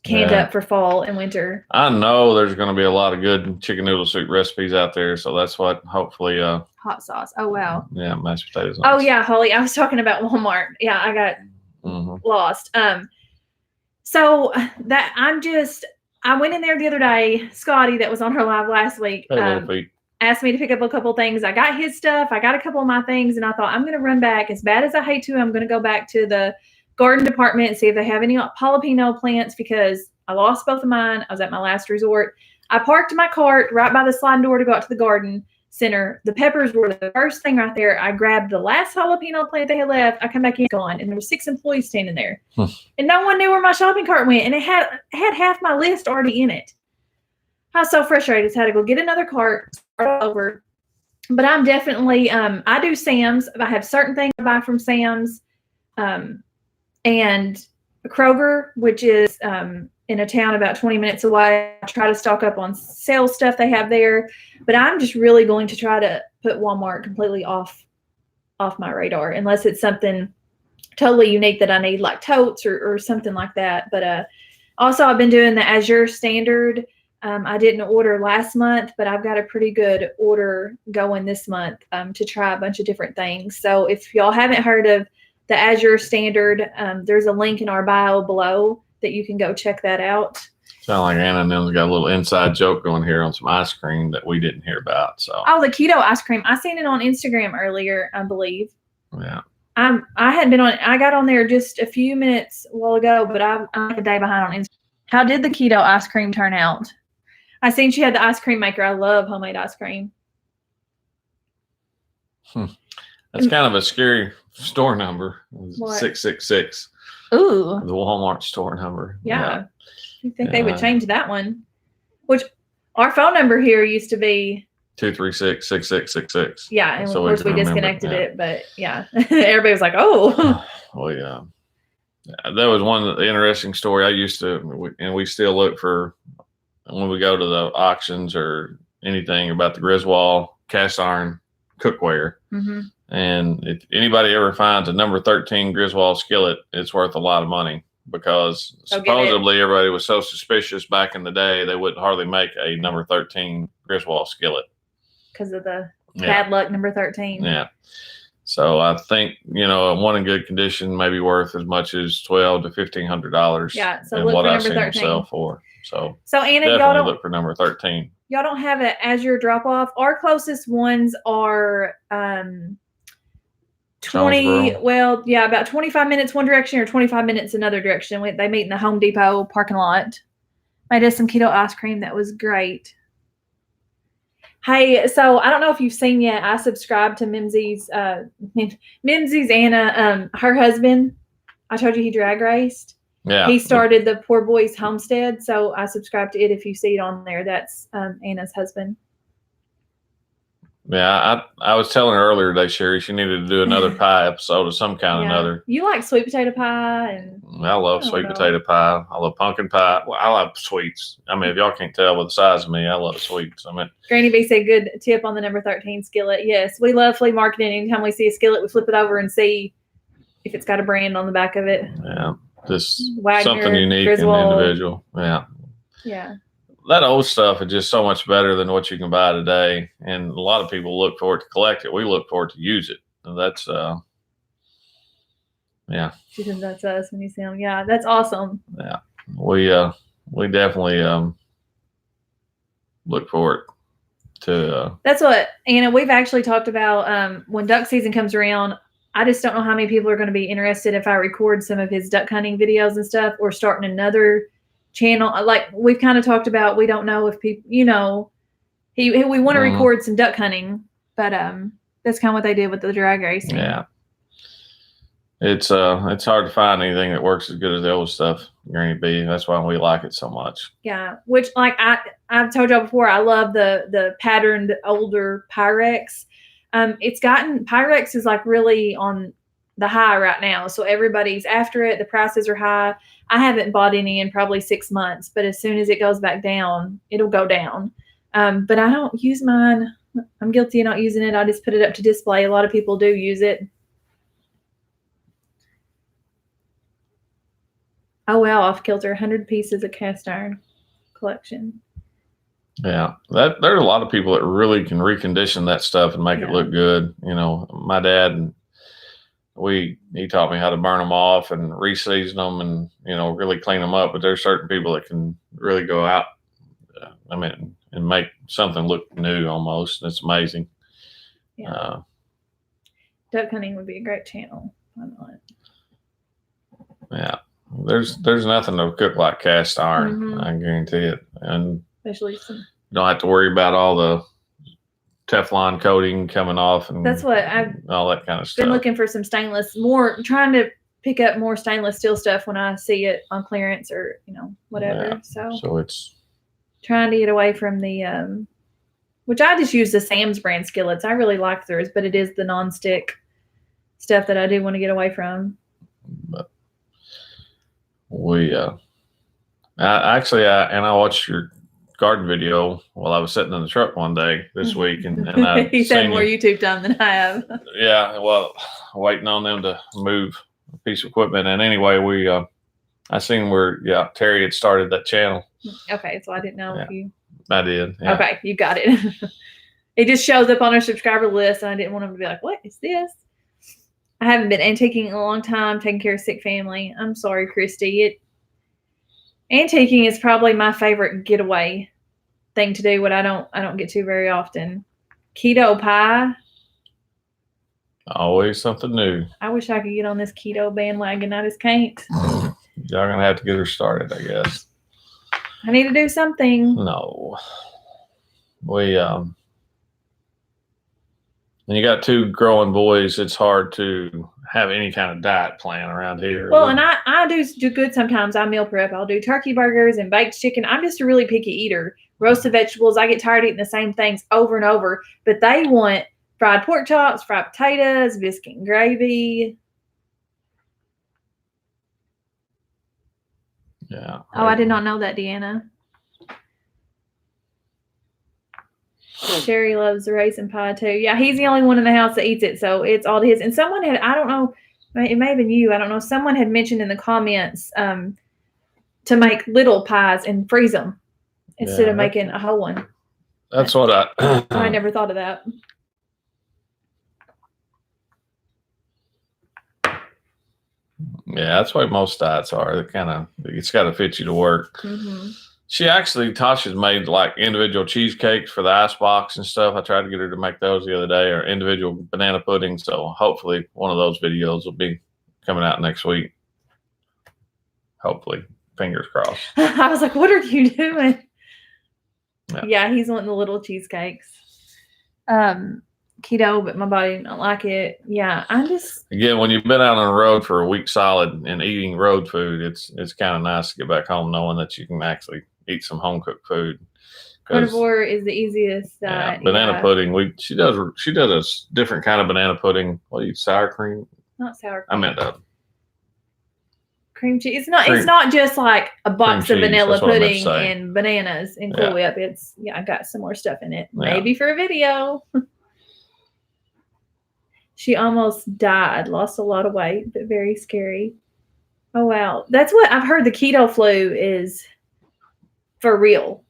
canned up for fall and winter. I know there's going to be a lot of good chicken noodle soup recipes out there, so that's what hopefully. Hot sauce. Oh wow. Yeah, mashed potatoes. Oh yeah, Holly. I was talking about Walmart. Yeah, I got lost. So that I went in there the other day. Scotty, that was on her live last week. Hey, little feet. asked me to pick up a couple things. I got his stuff. I got a couple of my things, and I thought, I'm going to run back. As bad as I hate to, I'm going to go back to the garden department and see if they have any jalapeno plants because I lost both of mine. I was at my last resort. I parked my cart right by the sliding door to go out to the garden center. The peppers were the first thing right there. I grabbed the last jalapeno plant they had left. I come back in, gone, and there were 6 employees standing there. And no one knew where my shopping cart went, and it had half my list already in it. I was so frustrated. So I had to go get another cart, start over. But I'm definitely, I do Sam's. I have certain things I buy from Sam's. And Kroger, which is in a town about 20 minutes away. I try to stock up on sale stuff they have there. But I'm just really going to try to put Walmart completely off my radar, unless it's something totally unique that I need, like totes or something like that. But also, I've been doing the Azure Standard. I didn't order last month, but I've got a pretty good order going this month to try a bunch of different things. So if y'all haven't heard of the Azure Standard, there's a link in our bio below that you can go check that out. Sound like Anna and them's got a little inside joke going here on some ice cream that we didn't hear about. So the keto ice cream. I seen it on Instagram earlier, I believe. Yeah. I hadn't been on. I got on there just a few minutes a while ago, but I'm a day behind on Instagram. How did the keto ice cream turn out? I seen she had the ice cream maker. I love homemade ice cream. That's kind of a scary store number. What? 666. Ooh. The Walmart store number. Yeah. You think they would change that one? Which our phone number here used to be 236-6666. Yeah, and So of course we can remember, disconnected it, but yeah. Everybody was like, oh. Well, yeah. That was one interesting story. I used to, and we still look for when we go to the auctions or anything about the Griswold cast iron cookware. Mm-hmm. And if anybody ever finds a number 13 Griswold skillet, it's worth a lot of money because supposedly everybody was so suspicious back in the day they wouldn't hardly make a number 13 Griswold skillet. Because of the bad luck number 13. Yeah. So I think, one in good condition may be worth as much as $1,200 to $1,500. Yeah. So and look what for I number seen them 13. sell for. So Anna, definitely y'all don't look for number 13. Y'all don't have an Azure drop off. Our closest ones are 20. Jonesboro. Well, yeah, about 25 minutes one direction or 25 minutes another direction. They meet in the Home Depot parking lot. Made us some keto ice cream that was great. Hey, so I don't know if you've seen yet. I subscribed to Mimsy's Anna, her husband. I told you he drag raced. Yeah. He started the Poor Boys Homestead, so I subscribe to it. If you see it on there, that's Anna's husband. Yeah, I was telling her earlier today, Sherry, she needed to do another pie episode of some kind or another. You like sweet potato pie, and I love sweet potato pie. I love pumpkin pie. Well, I love sweets. I mean, if y'all can't tell by the size of me, I love sweets. I mean, Granny B said, good tip on the number 13 skillet. Yes, we love flea marketing. Anytime we see a skillet, we flip it over and see if it's got a brand on the back of it. Yeah, just Wagner, something unique Griswold. and individual. Yeah. Yeah. That old stuff is just so much better than what you can buy today. And a lot of people look for it to collect it. We look for it to use it. And that's, yeah. She said that's us when you see them. Yeah, that's awesome. Yeah. We definitely look for it to. That's what, Anna, we've actually talked about when duck season comes around. I just don't know how many people are going to be interested if I record some of his duck hunting videos and stuff, or starting another channel. Like we've kind of talked about, we don't know if people, we want to record some duck hunting, but that's kind of what they did with the drag racing. Yeah. It's hard to find anything that works as good as the old stuff, Granny B. That's why we like it so much. Yeah. Which, like I've told y'all before, I love the patterned older Pyrex. Pyrex is like really on the high right now. So everybody's after it. The prices are high. I haven't bought any in probably 6 months, but as soon as it goes back down, it'll go down. But I don't use mine. I'm guilty of not using it. I just put it up to display. A lot of people do use it. Oh, well, off kilter, 100 pieces of cast iron collection. Yeah, there's a lot of people that really can recondition that stuff and make it look good. My dad, he taught me how to burn them off and re-season them and, really clean them up. But there's certain people that can really go out, and make something look new almost. It's amazing. Yeah. Duck hunting would be a great channel. Why not? Yeah. There's nothing to cook like cast iron. Mhm. I guarantee it. And Especially some. you don't have to worry about all the Teflon coating coming off and That's what I've all that kind of stuff. been looking for, some stainless, trying to pick up more stainless steel stuff when I see it on clearance or, whatever. Yeah. So it's Trying to get away from the, which I just use the Sam's brand skillets. I really like theirs, but it is the nonstick stuff that I do want to get away from. but we I watched your garden video while I was sitting in the truck one day this week, and I He's had seen more you. YouTube time than I have. Yeah, well, waiting on them to move a piece of equipment. And anyway, I seen where Terry had started that channel. Okay, so I didn't know if you. I did. Yeah. Okay, you got it. It just shows up on our subscriber list, and I didn't want them to be like, "What is this?" I haven't been antiquing in a long time, taking care of sick family. I'm sorry, Christy. Antiquing is probably my favorite getaway thing to do. What I don't get to very often. Keto pie. Always something new. I wish I could get on this keto bandwagon. I just can't. Y'all gonna have to get her started, I guess. I need to do something. No. We when you got two growing boys, it's hard to have any kind of diet plan around here. Well, and I do good sometimes. I meal prep. I'll do turkey burgers and baked chicken. I'm just a really picky eater. Roasted vegetables. I get tired of eating the same things over and over. But they want fried pork chops, fried potatoes, biscuit and gravy. Yeah. Oh, I did not know that, Deanna. Sherry loves the raisin pie too. Yeah, he's the only one in the house that eats it, so it's all his. And someone had, I don't know, it may have been you, I don't know, someone had mentioned in the comments to make little pies and freeze them instead of making a whole one. That's what I never thought of that. Yeah, that's what most diets are. It's got to fit you to work. Mm-hmm. Tasha's made like individual cheesecakes for the ice box and stuff. I tried to get her to make those the other day, or individual banana pudding. So hopefully one of those videos will be coming out next week. Hopefully, fingers crossed. I was like, what are you doing? Yeah, he's wanting the little cheesecakes. Keto, but my body don't like it. Yeah, again, when you've been out on the road for a week solid and eating road food, it's kind of nice to get back home knowing that you can actually eat some home cooked food. Carnivore is the easiest. Banana pudding. She does a different kind of banana pudding. What do you sour cream? Not sour cream. I meant cream cheese. It's not just like a box of vanilla pudding I and bananas and Cool Whip. It's I got some more stuff in it. Yeah. Maybe for a video. She almost died, lost a lot of weight, but very scary. Oh, wow. That's what I've heard. The keto flu is for real.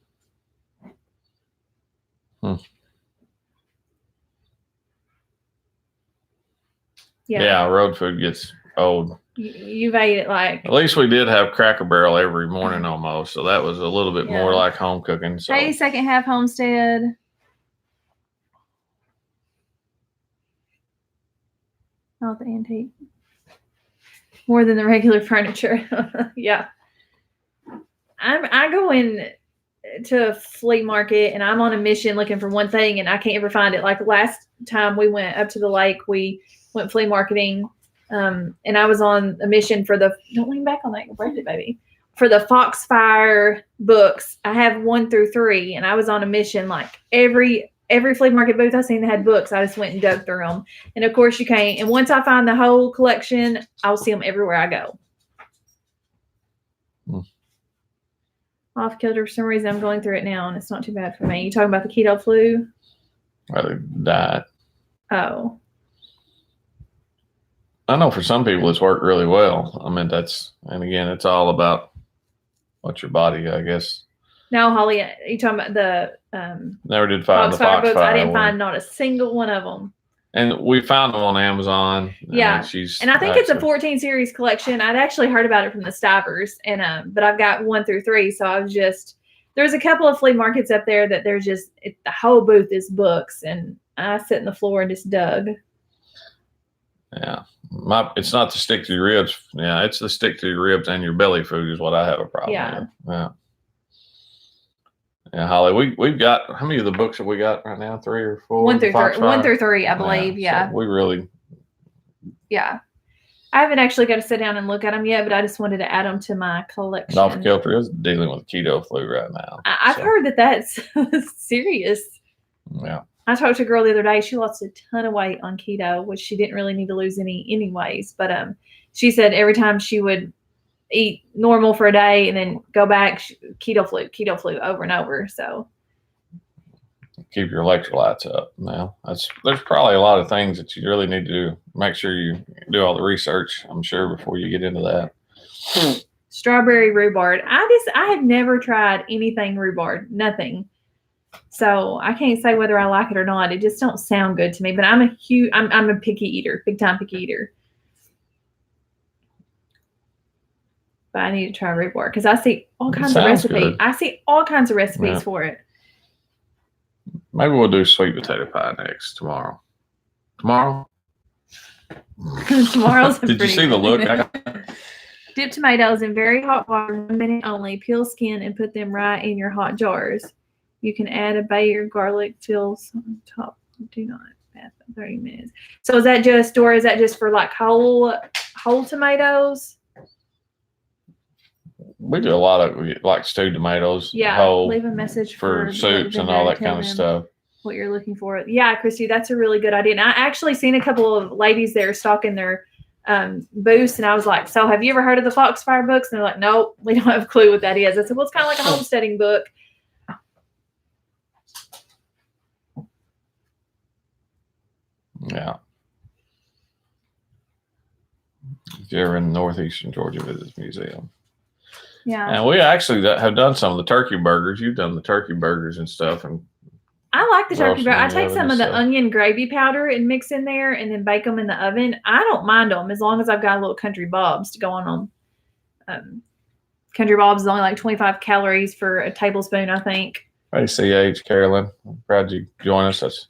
Yeah, road food gets old. You've ate it like. At least we did have Cracker Barrel every morning almost, so that was a little bit more like home cooking. So. Hey, second half homestead. Oh, the antique. More than the regular furniture. Yeah. I go in to a flea market and I'm on a mission looking for one thing and I can't ever find it. Like last time we went up to the lake, we went flea marketing. And I was on a mission for don't lean back on that, you'll break it, baby. For the Foxfire books. I have 1 through 3 and I was on a mission like every flea market booth I seen that had books, I just went and dug through them. And of course you can't. And once I find the whole collection, I'll see them everywhere I go. Off kilter for some reason. I'm going through it now and it's not too bad for me. You talking about the keto flu? Or the diet. Oh. I know for some people it's worked really well. I mean, and again, it's all about what your body, I guess. No, Holly, you talking about the never did find the Foxfire books? I didn't one. find not a single one of them. And we found them on Amazon. Yeah, and I think it's a 14 series collection. I'd actually heard about it from the Stivers, and but I've got 1 through 3, so I was just there's a couple of flea markets up there that there's just the whole booth is books, and I sit on the floor and just dug. Yeah. It's not the stick to your ribs. Yeah, it's the stick to your ribs and your belly food is what I have a problem Yeah. with. Yeah. Yeah, Holly, we've got, how many of the books have we got right now? 3 or 4? 1 through 3, Foxfire? 1 through 3, I believe. Yeah. So we really, Yeah. I haven't actually got to sit down and look at them yet, but I just wanted to add them to my collection. Off Kilter is dealing with keto flu right now. I've heard that that's serious. Yeah. I talked to a girl the other day. She lost a ton of weight on keto, which she didn't really need to lose any anyways. But she said every time she would eat normal for a day and then go back, keto flu over and over. So Keep your electrolytes up. Now, there's probably a lot of things that you really need to do. Make sure you do all the research, I'm sure, before you get into that. strawberry rhubarb. I have never tried anything rhubarb, nothing. So I can't say whether I like it or not. It just don't sound good to me. But I'm a picky eater, big time picky eater. But I need to try rhubarb because I see all kinds of sounds recipes. good. I see all kinds of recipes Yeah. for it. Maybe we'll do sweet potato pie next tomorrow. Tomorrow? Tomorrow's a Did you pretty- see the look? Dip tomatoes in very hot water 1 minute only. Peel skin and put them right in your hot jars. You can add a bay or garlic fills on top. Do not bath for 30 minutes. So is that just for like whole tomatoes? We do a lot of like stewed tomatoes. Yeah. whole, Leave a message for the soups and vendor all that tell kind of them stuff. what you're looking for. Yeah, Christy, that's a really good idea. And I actually seen a couple of ladies there stocking their booths, and I was like, so have you ever heard of the Foxfire books? And they're like, nope, we don't have a clue what that is. I said, well, it's kind of like a homesteading book. Yeah. If you're ever in northeastern Georgia, visit this museum. Yeah. And we actually have done some of the turkey burgers. You've done the turkey burgers and stuff. And I like the turkey roast burger. them I in the take oven some and of the stuff. onion gravy powder and mix in there and then bake them in the oven. I don't mind them as long as I've got little country bobs to go on them. Country bobs is only like 25 calories for a tablespoon, I think. Hey, CH, Carolyn, I'm proud you joined us.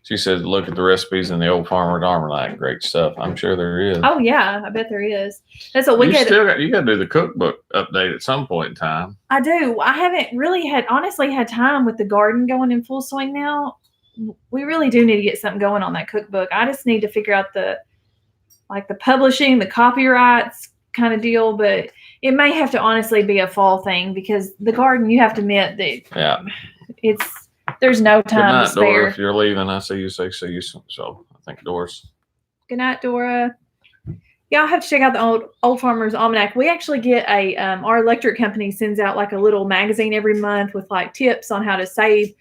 She said, look at the recipes in the Old Farmer Almanac. Great stuff. I'm sure there is. Oh yeah, I bet there is. That's what we you get. got to do the cookbook update at some point in time. I do. I haven't really honestly had time with the garden going in full swing now. We really do need to get something going on that cookbook. I just need to figure out the publishing, the copyrights kind of deal, but it may have to honestly be a fall thing because the garden, you have to admit that there's no Good time night, to spare. Dora. If you're leaving, I see you say see you. So I think Dora's. Good night, Dora. Y'all have to check out the Old Farmer's Almanac. We actually get our electric company sends out like a little magazine every month with like tips on how to save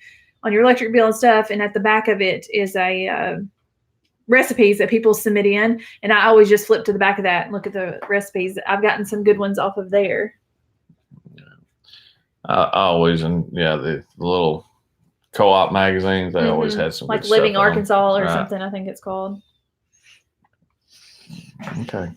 on your electric bill and stuff. And at the back of it is a recipes that people submit in. And I always just flip to the back of that and look at the recipes. I've gotten some good ones off of there. Always, and the little co-op magazines, they always had some like good Living stuff on 'em. Arkansas or Right. something, I think it's called. Okay.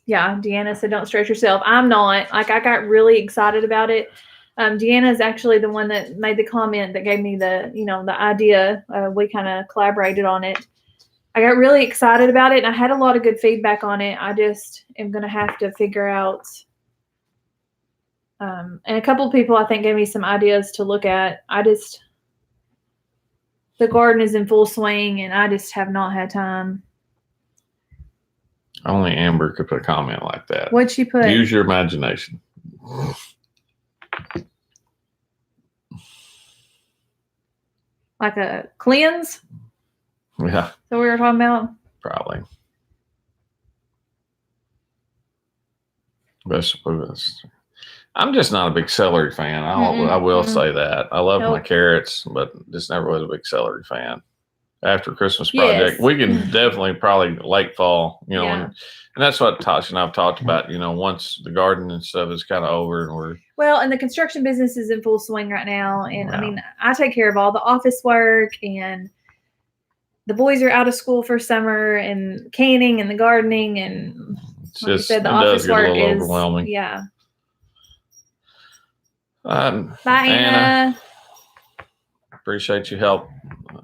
Yeah, Deanna said, don't stretch yourself. I'm not. Like, I got really excited about it. Deanna is actually the one that made the comment that gave me the idea. We kind of collaborated on it. I got really excited about it, and I had a lot of good feedback on it. I just am going to have to figure out. And a couple of people, I think, gave me some ideas to look at. The garden is in full swing, and I just have not had time. Only Amber could put a comment like that. What'd she put? Use your imagination. Like a cleanse? Yeah, So we were talking about? probably. Vegetables. I'm just not a big celery fan. I will say that. I love my Nope. carrots, but just never was a big celery fan. After Christmas project, Yes. we can definitely probably late fall, Yeah. and that's what Tasha and I've talked about. Once the garden and stuff is kind of over, and we're Well, and the construction business is in full swing right now. And I Yeah. mean, I take care of all the office work and the boys are out of school for summer and canning and the gardening and It's like I just, said, the it office does get a work little is overwhelming. yeah. Bye, Bye, Anna. Appreciate your help.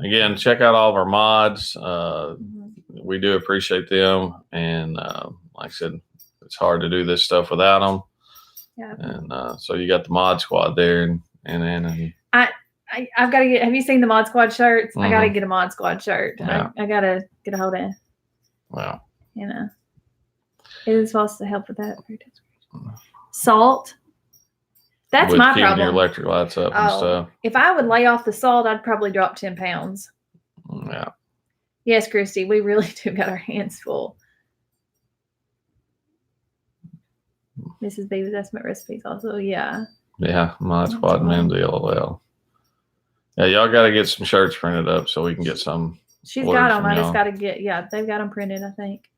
Again, check out all of our mods. Mhm. We do appreciate them. And like I said, it's hard to do this stuff without them. Yeah. And so you got the mod squad there and I've got to get. Have you seen the Mod Squad shirts? I got to Mhm. get a Mod Squad shirt. Yeah. I got to get a hold of. well, It is supposed to help with that. Salt. That's with my keeping your problem. electric lights up and Oh. stuff. If I would lay off the salt, I'd probably drop 10 pounds. Yeah. Yes, Christy, we really do got our hands full. Mrs. Beavis Estimate Recipes also, yeah. Yeah, mod squad and MDLOL. Yeah, y'all got to get some shirts printed up so we can get some. She's Ordered got them. from I just y'all. got to get, yeah, they've got them printed, I think.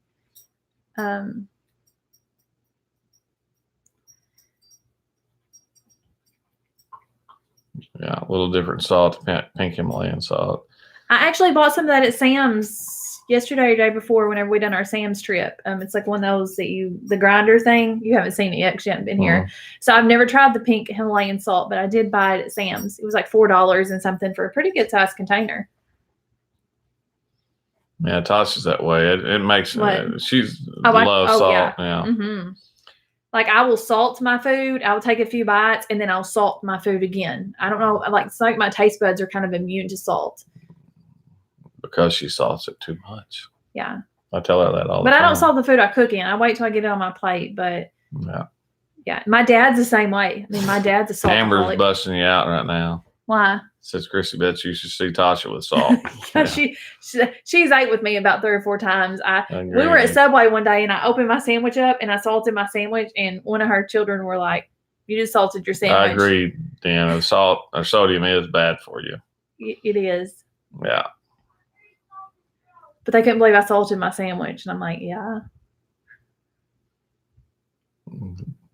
Yeah, a little different salt, pink Himalayan salt. I actually bought some of that at Sam's yesterday or day before whenever we done our Sam's trip. It's like one of those that the grinder thing. You haven't seen it yet because you haven't been here. So I've never tried the pink Himalayan salt, but I did buy it at Sam's. It was like $4 and something for a pretty good sized container. Yeah, Tasha's that way. It makes she's loves salt. Yeah. Mm-hmm. Like I will salt my food. I will take a few bites and then I'll salt my food again. I don't know. Like it's like my taste buds are kind of immune to salt. Because she salts it too much. Yeah. I tell her that all the time. But I don't salt the food I cook in. I wait till I get it on my plate. But yeah. My dad's the same way. I mean, my dad's a salt. Amber's busting you out right now. Why? Says Chrissy bets you should see Tasha with salt. She's ate with me about 3 or 4 times. We were at Subway one day and I opened my sandwich up and I salted my sandwich and one of her children were like, "You just salted your sandwich." I agree, Dan. Salt or sodium is bad for you. It is. Yeah. But they couldn't believe I salted my sandwich, and I'm like, yeah.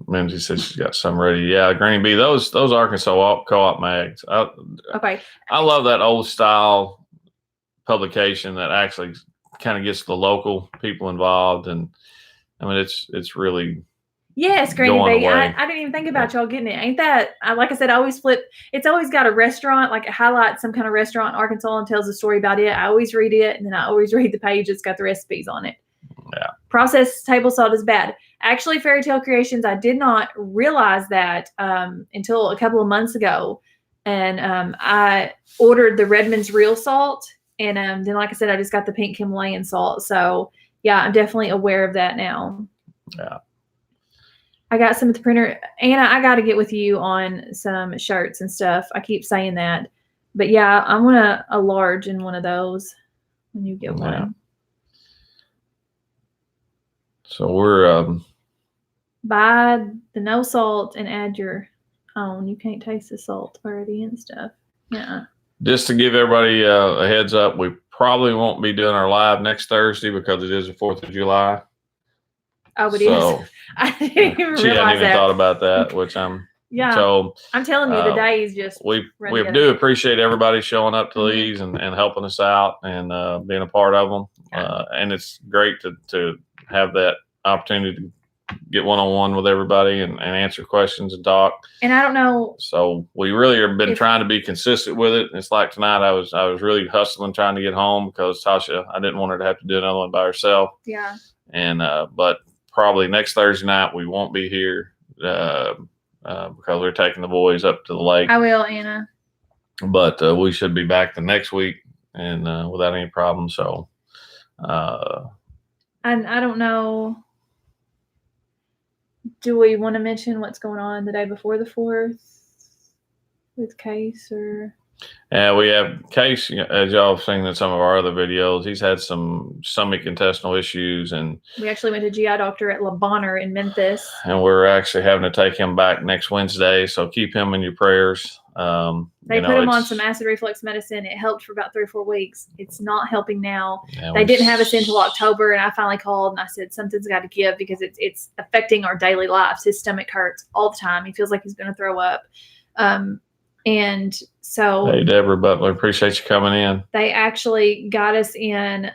Mimsy said she's got some ready. Yeah, Granny B. Those Arkansas co-op mags. Okay. I love that old style publication that actually kind of gets the local people involved, and I mean it's really. Yes, Granny B. I didn't even think about y'all getting it. Ain't that, like I said, I always flip. It's always got a restaurant, like it highlights some kind of restaurant in Arkansas and tells a story about it. I always read it, and then I always read the page that's got the recipes on it. Yeah. Processed table salt is bad. Actually, Fairy Tale Creations, I did not realize that until a couple of months ago. And I ordered the Redmond's real salt. And then, like I said, I just got the pink Himalayan salt. So, yeah, I'm definitely aware of that now. Yeah. I got some at the printer. Anna, I got to get with you on some shirts and stuff. I keep saying that. But, yeah, I want a large in one of those when you get one. So we're buy the no salt and add your own. You can't taste the salt already and stuff. Yeah. Just to give everybody a heads up, we probably won't be doing our live next Thursday because it is the 4th of July. Oh, it is. I didn't even she hadn't even thought about that, which I'm. Yeah. So I'm telling you, the days just. We do appreciate everybody showing up to these and helping us out and being a part of them. Yeah. And it's great to have that opportunity to get one-on-one with everybody and answer questions and talk. And I don't know. So we really have been trying to be consistent with it. It's like tonight I was really hustling trying to get home because Tasha, I didn't want her to have to do another one by herself. Yeah. And but probably next Thursday night we won't be here because we're taking the boys up to the lake. I will, Anna. But we should be back the next week and without any problem. So. And I don't know. Do we want to mention what's going on the day before the 4th with Case or? Yeah, we have Case, as y'all have seen in some of our other videos, he's had some stomach intestinal issues. And we actually went to GI doctor at La Bonheur in Memphis. And we're actually having to take him back next Wednesday. So keep him in your prayers. They put him on some acid reflux medicine. It helped for about 3 or 4 weeks. It's not helping now. Yeah, they didn't have us until October, and I finally called and I said something's got to give because it's affecting our daily lives. His stomach hurts all the time. He feels like he's going to throw up. And so Hey, Deborah Butler, appreciate you coming in. they actually got us in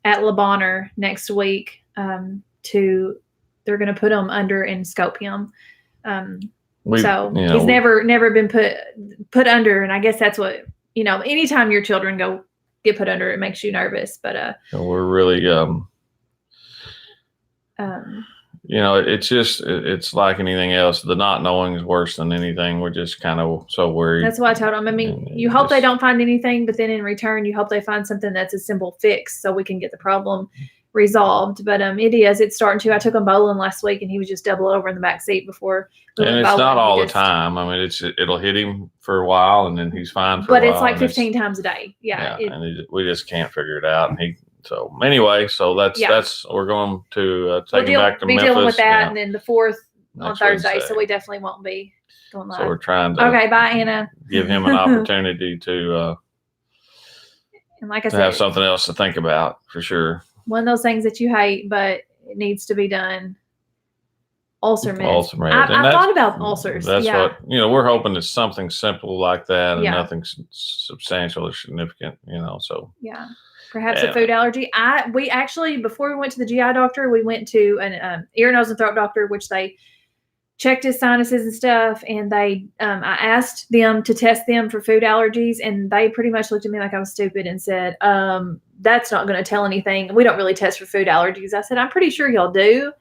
at Le Bonheur next week they're going to put him under and scope him. He's never been put under. And I guess that's what, anytime your children get put under, it makes you nervous, but we're really, it's like anything else. The not knowing is worse than anything. We're just kind of so worried. That's what I told them. I mean, you hope they don't find anything, but then in return, you hope they find something that's a simple fix so we can get the problem resolved. But it's starting to. I took him bowling last week, and he was just double over in the back seat before. And it's not all the time. I mean, it'll hit him for a while, and then he's fine for a while. But it's like 15 times a day. Yeah. We just can't figure it out. And that's we're going to take him back to Memphis. Dealing with that, and then the 4th on Thursday. So we definitely won't be going live. So we're trying to. Okay, bye, Anna. Give him an opportunity to. And like I said, have something else to think about for sure. One of those things that you hate, but it needs to be done. Ulcer meds. I thought about ulcers. That's what, we're hoping it's something simple like that and nothing substantial or significant, so. Yeah. Perhaps a food allergy. We actually, before we went to the GI doctor, we went to an ear, nose, and throat doctor, which they checked his sinuses and stuff. And I asked them to test them for food allergies. And they pretty much looked at me like I was stupid and said, that's not going to tell anything. We don't really test for food allergies. I said, I'm pretty sure y'all do.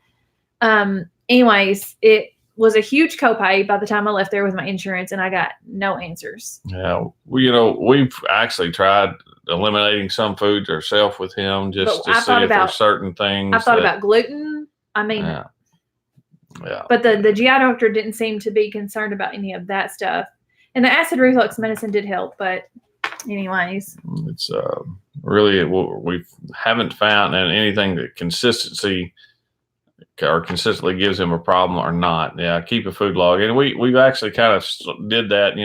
Anyways, it was a huge copay by the time I left there with my insurance, and I got no answers. Yeah. We've actually tried eliminating some foods ourselves with him just to see if there's certain things. I thought about gluten. I mean, but the GI doctor didn't seem to be concerned about any of that stuff. And the acid reflux medicine did help, but anyways. It's really, we haven't found anything that consistently gives him a problem or not. Yeah, keep a food log. And we've actually kind of did that.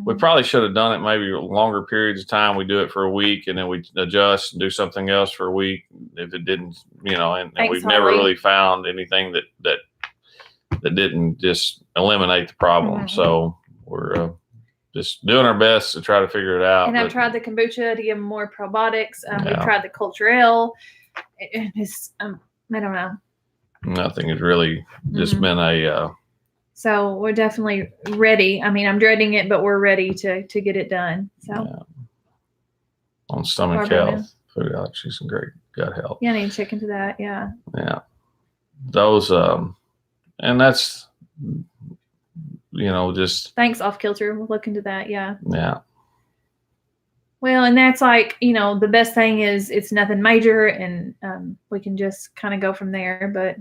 We probably should have done it maybe longer periods of time. We do it for a week and then we adjust and do something else for a week if it didn't, and we've never really found anything that didn't just eliminate the problem. Mm-hmm. So we're just doing our best to try to figure it out. And I've tried the kombucha to give him more probiotics. We've tried the Culturelle. It's I don't know. Nothing has really just been a. So we're definitely ready. I mean, I'm dreading it, but we're ready to get it done. So on stomach health, food allergies, and great gut health. Yeah, I need to check into that. Yeah. Yeah, those and that's just. Thanks, Off Kilter. We'll look into that. Yeah. Yeah. Well, and that's like, the best thing is it's nothing major and we can just kind of go from there. But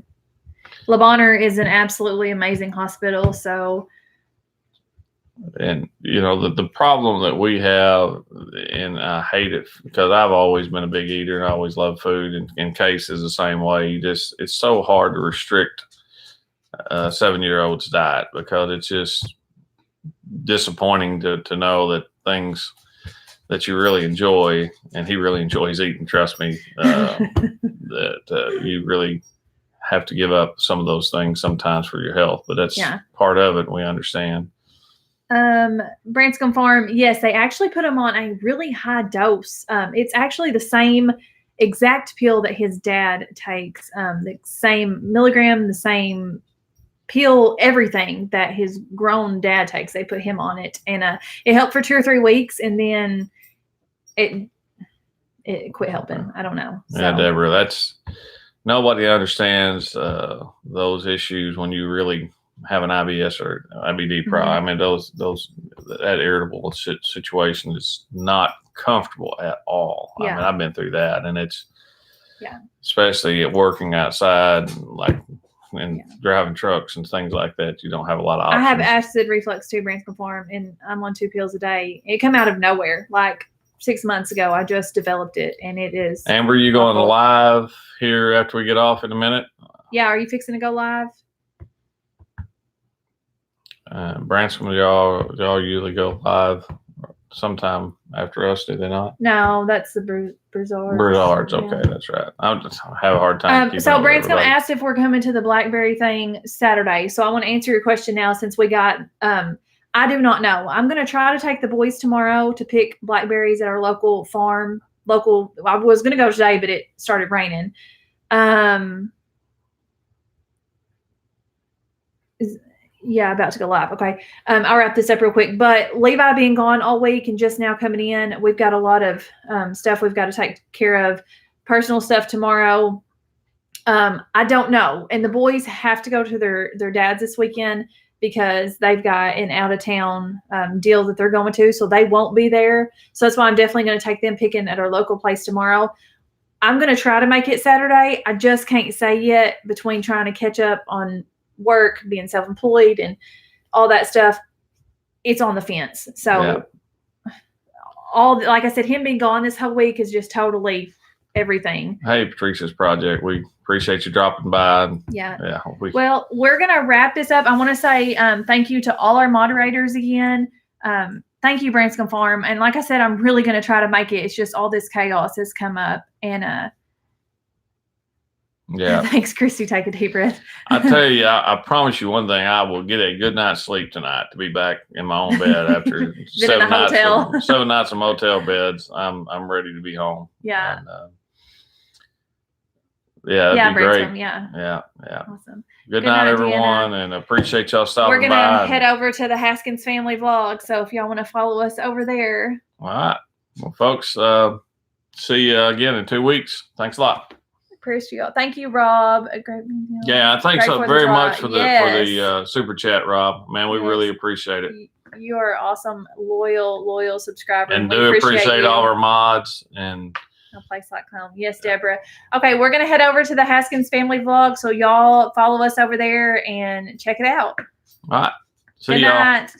Le Bonheur is an absolutely amazing hospital. So. And, the problem that we have, and I hate it because I've always been a big eater and I always love food, and Case is the same way. It's so hard to restrict a 7-year-old's diet because it's just disappointing to know that things that you really enjoy, and he really enjoys eating, trust me, that you really have to give up some of those things sometimes for your health, but that's part of it. And we understand. Branscombe Farm, yes, they actually put him on a really high dose. It's actually the same exact pill that his dad takes, the same milligram, the same pill, everything that his grown dad takes. They put him on it, and it helped for 2 or 3 weeks, and then it quit helping. I don't know. So. Yeah, Deborah, nobody understands those issues when you really have an IBS or IBD problem. I mean, that irritable situation is not comfortable at all. Yeah. I mean, I've been through that, and it's especially at working outside, and driving trucks and things like that. You don't have a lot of options. I have acid reflux too, Branscombe Farm, and I'm on 2 pills a day. It came out of nowhere. Like 6 months ago, I just developed it, and it is. Amber, you going live here after we get off in a minute? Yeah, are you fixing to go live? Branscombe, y'all usually go live sometime after us, do they not? No, that's the Broussards. Broussards, okay, that's right. I just have a hard time. So Branscombe asked if we're coming to the Blackberry thing Saturday. So I want to answer your question now since we got. I do not know. I'm going to try to take the boys tomorrow to pick blackberries at our local farm. I was going to go today, but it started raining. Yeah, about to go live. Okay. I'll wrap this up real quick. But Levi being gone all week and just now coming in, we've got a lot of stuff we've got to take care of. Personal stuff tomorrow. I don't know. And the boys have to go to their dads this weekend because they've got an out of town deal that they're going to. So they won't be there. So that's why I'm definitely going to take them picking at our local place tomorrow. I'm going to try to make it Saturday. I just can't say yet between trying to catch up on work, being self-employed and all that stuff. It's on the fence. So like I said, him being gone this whole week is just totally everything. Hey, Patricia's Project, we appreciate you dropping by. Yeah. Well, we're going to wrap this up. I want to say thank you to all our moderators again. Thank you, Branscombe Farm. And like I said, I'm really going to try to make it. It's just all this chaos has come up. And thanks, Christy. Take a deep breath. I tell you, I promise you one thing. I will get a good night's sleep tonight to be back in my own bed after 7 nights of motel beds. I'm ready to be home. Yeah. And, that'd be great. Yeah. Awesome. Good night, everyone, and appreciate y'all stopping by. We're gonna head over to the Haskins Family Vlog, so if y'all want to follow us over there. All right. Well, folks, see you again in 2 weeks. Thanks a lot. Appreciate y'all. Thank you, Rob. A great video. Yeah, thanks so very much for the super chat, Rob. Man, we really appreciate it. You are awesome, loyal subscriber. And do appreciate all our mods and no place like home. Yes, Deborah. Okay, we're gonna head over to the Haskins Family Vlog, so y'all follow us over there and check it out. All right. See y'all. Good night.